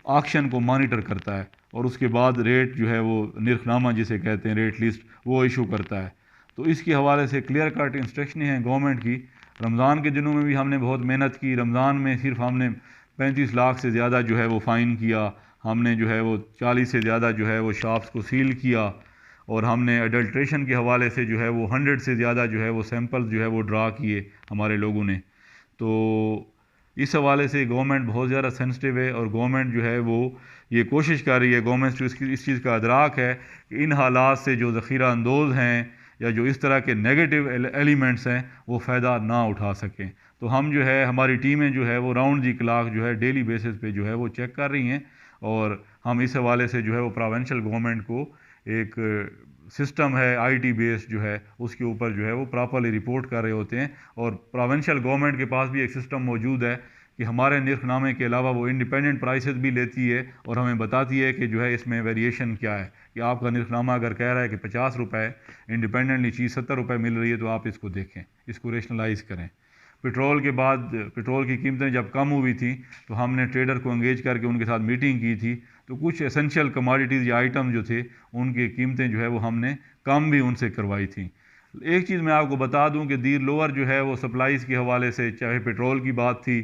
ऑक्शन को मॉनिटर करता है और उसके बाद रेट जो है वो निर्खनामा जिसे कहते हैं रेट लिस्ट वो इशू करता है। तो इसके हवाले से क्लियर कट इंस्ट्रक्शनें हैं गवर्नमेंट की। रमज़ान के दिनों में भी हमने बहुत मेहनत की। रमज़ान में सिर्फ हमने 35 लाख से ज़्यादा जो है वो फ़ाइन किया, हमने जो है वो 40 से ज़्यादा जो है वो शॉप्स को सील किया, और हमने अडल्ट्रेशन के हवाले से जो है वो 100 से ज़्यादा जो है वो सैंपल्स जो है वो ड्रा किए हमारे लोगों ने। तो इस हवाले से गवर्नमेंट बहुत ज़्यादा सेंसिटिव है और गवर्नमेंट जो है वो ये कोशिश कर रही है, गवर्नमेंट को इस चीज़ का अदराक है कि इन हालात से जो ज़ख़ीरा अंदोज़ हैं या जो इस तरह के नेगेटिव एलिमेंट्स हैं वो फ़ायदा ना उठा सकें। तो हम जो है हमारी टीमें जो है वो राउंड दी क्लॉक जो है डेली बेसिस पे जो है वो चेक कर रही हैं, और हम इस हवाले से जो है वो प्रोविंशियल गवर्नमेंट को एक सिस्टम है IT बेस्ड जो है उसके ऊपर जो है वो प्रॉपरली रिपोर्ट कर रहे होते हैं। और प्रोविंशियल गवर्नमेंट के पास भी एक सिस्टम मौजूद है कि हमारे निर्खनामे के अलावा वो इंडिपेंडेंट प्राइसेस भी लेती है और हमें बताती है कि जो है इसमें वेरिएशन क्या है, कि आपका निर्खनामा अगर कह रहा है कि 50 रुपये, इंडिपेंडेंटली चीज़ 70 रुपये मिल रही है, तो आप इसको देखें, इसको रेशनलाइज़ करें। पेट्रोल के बाद पेट्रोल की कीमतें जब कम हुई थी तो हमने ट्रेडर को एंगेज करके उनके साथ मीटिंग की थी, तो कुछ एसेंशियल कमोडिटीज़ या आइटम जो थे उनकी कीमतें जो है वो हमने कम भी उनसे करवाई थी। एक चीज़ मैं आपको बता दूं कि दीर लोअर जो है वो सप्लाईज़ के हवाले से, चाहे पेट्रोल की बात थी,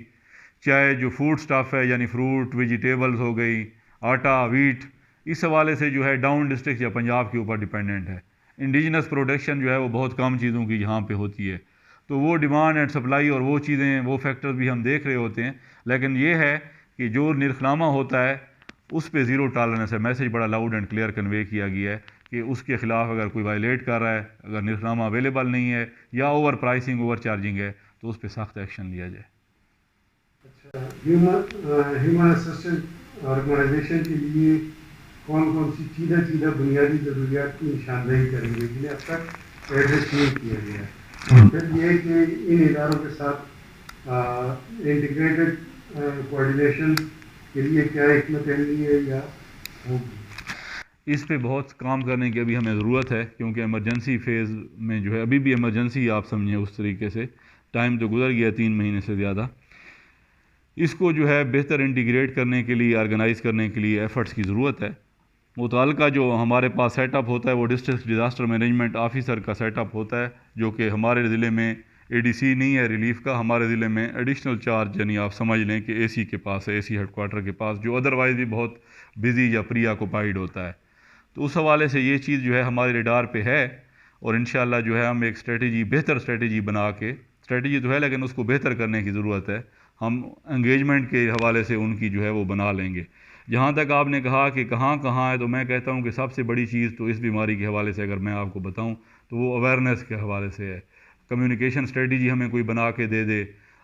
चाहे जो फूड स्टफ़ है यानी फ्रूट वेजिटेबल्स हो गई, आटा, वीट, इस हवाले से जो है डाउन डिस्ट्रिक्ट या पंजाब के ऊपर डिपेंडेंट है। इंडिजिनस प्रोडक्शन जो है वो बहुत कम चीज़ों की यहाँ पे होती है, तो वो डिमांड एंड सप्लाई और वो चीज़ें, वो फैक्टर्स भी हम देख रहे होते हैं। लेकिन ये है कि जो निर्खनामा होता है उस पे ज़ीरो टॉलरेंस है। मैसेज बड़ा लाउड एंड क्लियर कन्वे किया गया है कि उसके ख़िलाफ़ अगर कोई वायलेट कर रहा है, अगर निर्खनामा अवेलेबल नहीं है या ओवर प्राइसिंग, ओवर चार्जिंग है, तो उस पर सख्त एक्शन लिया जाए। अच्छा, ह्यूमन असिस्टेंट ऑर्गेनाइजेशन के लिए कौन कौन सी चीज़ें बुनियादी ज़रूरियात की निशानदेही करेंगे जिन्हें अब तक एड्रेस नहीं किया गया है, और फिर ये कि इन इदारों के साथ इंटीग्रेटेड कोऑर्डिनेशन के लिए क्या हिकमत अमली है या होगी? इस पे बहुत काम करने की अभी हमें ज़रूरत है, क्योंकि इमरजेंसी फ़ेज़ में जो है अभी भी इमरजेंसी आप समझें उस तरीके से, टाइम तो गुजर गया 3 महीने से ज़्यादा। इसको जो है बेहतर इंटीग्रेट करने के लिए, ऑर्गेनाइज़ करने के लिए एफ़र्ट्स की ज़रूरत है। मुतल्लिका जो हमारे पास सेटअप होता है वो डिस्ट्रिक्ट डिज़ास्टर मैनेजमेंट ऑफिसर का सेटअप होता है, जो कि हमारे ज़िले में ADC नहीं है रिलीफ़ का, हमारे ज़िले में एडिशनल चार्ज यानी आप समझ लें कि AC के पास है, AC हेडक्वार्टर के पास, जो अदरवाइज़ भी बहुत बिज़ी या प्री ऑक्युपाइड होता है। तो उस हवाले से ये चीज़ जो है हमारे रडार पे है, और इंशाल्लाह जो है हम एक स्ट्रेटजी, बेहतर स्ट्रेटजी बना के, स्ट्रेटजी तो है लेकिन उसको बेहतर करने की ज़रूरत है, हम एंगेजमेंट के हवाले से उनकी जो है वो बना लेंगे। जहाँ तक आपने कहा कि कहाँ कहाँ है, तो मैं कहता हूँ कि सबसे बड़ी चीज़ तो इस बीमारी के हवाले से अगर मैं आपको बताऊँ तो वो अवेयरनेस के हवाले से है। कम्युनिकेशन स्ट्रेटजी हमें कोई बना के दे दे,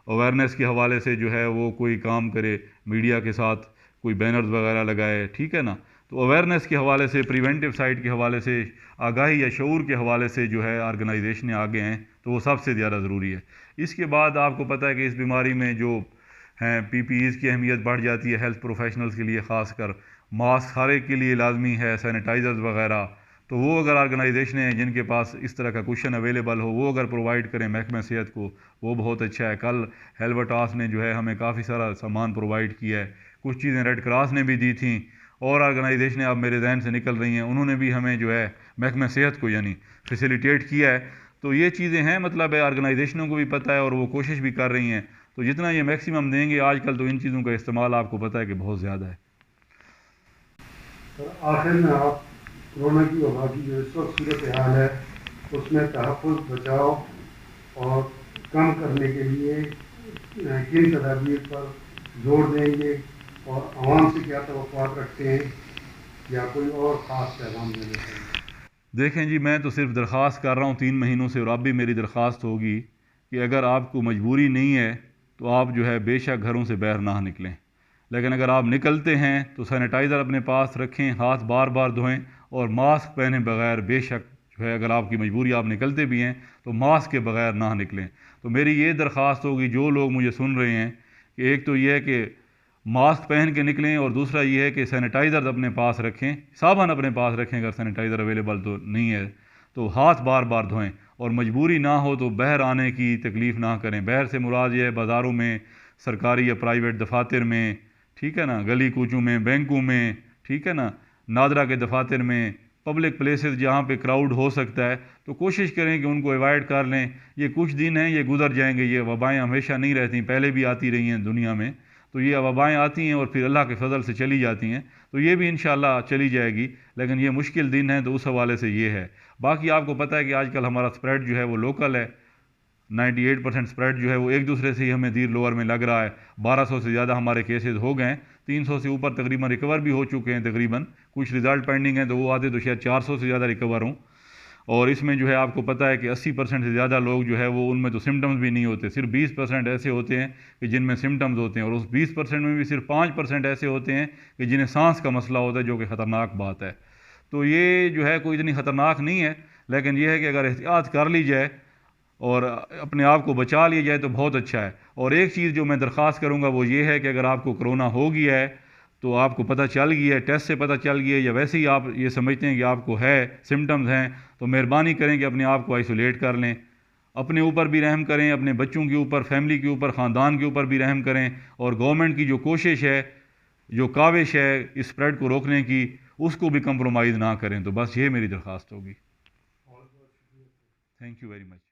अवेयरनेस के हवाले से जो है वो कोई काम करे, मीडिया के साथ कोई बैनर्स वगैरह लगाए, ठीक है ना। तो अवेयरनेस के हवाले से, प्रिवेंटिव साइड के हवाले से, आगाही या शऊर के हवाले से जो है ऑर्गेनाइजेशनें आगे हैं, तो वो सबसे ज़्यादा ज़रूरी है। इसके बाद आपको पता है कि इस बीमारी में जो हैं पीपीईज़ की अहमियत बढ़ जाती है हेल्थ प्रोफेशनल्स के लिए, ख़ासकर मास्क हर एक के लिए लाजमी है, सैनिटाइज़र्स वगैरह। तो वो अगर ऑर्गेनाइजेशनें हैं जिनके पास इस तरह का कुशन अवेलेबल हो, वो अगर प्रोवाइड करें महकमा सेहत को, वो बहुत अच्छा है। कल हेल्बर्टास ने जो है हमें काफ़ी सारा सामान प्रोवाइड किया है, कुछ चीज़ें रेड क्रॉस ने भी दी थी, और ऑर्गेनाइजेशनें अब मेरे जहन से निकल रही हैं, उन्होंने भी हमें जो है महकमा सेहत को यानी फैसिलिटेट किया है। तो ये चीज़ें हैं, मतलब है ऑर्गेनाइजेशनों को भी पता है और वो कोशिश भी कर रही हैं। तो जितना ये मैक्सिमम देंगे, आजकल तो इन चीज़ों का इस्तेमाल आपको पता है कि बहुत ज़्यादा है। तो आखिर में आप कोरोना की वबा की जो इस वक्त सूरत हाल है उसमें तहफ़्फ़ुज़, बचाव और कम करने के लिए किन तदाबीर पर जोर देंगे और आवाम से क्या तवक्कुआत रखते हैं, या कोई और ख़ास पैगाम देना चाहिए? देखें जी, मैं तो सिर्फ दरख्वास्त कर रहा हूँ 3 महीनों से, और अब भी मेरी दरख्वास्त होगी कि अगर आपको मजबूरी नहीं है तो आप जो है बेशक घरों से बाहर ना निकलें, लेकिन अगर आप निकलते हैं तो सैनिटाइज़र अपने पास रखें, हाथ बार बार धोएं और मास्क पहने बगैर बेशक जो है, अगर आपकी मजबूरी आप निकलते भी हैं तो मास्क के बगैर ना निकलें। तो मेरी ये दरख्वास्त होगी जो लोग मुझे सुन रहे हैं कि एक तो ये है कि मास्क पहन के निकलें, और दूसरा ये है कि सैनिटाइज़र अपने पास रखें, साबुन अपने पास रखें, अगर सैनिटाइज़र अवेलेबल तो नहीं है तो हाथ बार बार धोएं, और मजबूरी ना हो तो बाहर आने की तकलीफ़ ना करें। बाहर से मुराद ये है बाज़ारों में, सरकारी या प्राइवेट दफातर में, ठीक है ना, गली कूचों में, बैंकों में, ठीक है ना, नादरा के दफातर में, पब्लिक प्लेसेस जहाँ पे क्राउड हो सकता है, तो कोशिश करें कि उनको अवॉइड कर लें। ये कुछ दिन हैं, ये गुजर जाएंगे, ये वबाएँ हमेशा नहीं रहती, पहले भी आती रही हैं दुनिया में। तो ये वबाएँ आती हैं और फिर अल्लाह के फजल से चली जाती हैं, तो ये भी इंशाअल्लाह चली जाएगी, लेकिन ये मुश्किल दिन है, तो उस हवाले से ये है। बाकी आपको पता है कि आजकल हमारा स्प्रेड जो है वो लोकल है, 98% स्प्रेड जो है वो एक दूसरे से ही हमें दीर लोअर में लग रहा है। 1200 से ज़्यादा हमारे केसेस हो गए, 300 से ऊपर तकरीबन रिकवर भी हो चुके हैं तकरीबन, कुछ रिज़ल्ट पेंडिंग हैं, तो वो आते तो शायद 400 से ज़्यादा रिकवर हों। और इसमें जो है आपको पता है कि 80% से ज़्यादा लोग जो है वो, उनमें तो सिम्टम्स भी नहीं होते, सिर्फ 20% ऐसे होते हैं कि जिनमें सिम्टम्स होते हैं, और उस 20% में भी सिर्फ 5% ऐसे होते हैं कि जिन्हें सांस का मसला होता है, जो कि ख़तरनाक बात है। तो ये जो है कोई इतनी ख़तरनाक नहीं है, लेकिन यह है कि अगर एहतियात कर ली जाए और अपने आप को बचा लिया जाए तो बहुत अच्छा है। और एक चीज़ जो मैं दरख्वास्त करूँगा वो ये है कि अगर आपको कोरोना हो गया है, तो आपको पता चल गया है, टेस्ट से पता चल गया है, या वैसे ही आप ये समझते हैं कि आपको है, सिम्टम्स हैं, तो मेहरबानी करें कि अपने आप को आइसोलेट कर लें। अपने ऊपर भी रहम करें, अपने बच्चों के ऊपर, फैमिली के ऊपर, ख़ानदान के ऊपर भी रहम करें, और गवर्नमेंट की जो कोशिश है, जो काविश है इस स्प्रेड को रोकने की, उसको भी कंप्रोमाइज़ ना करें। तो बस ये मेरी दरख्वास्त होगी। Thank you very much.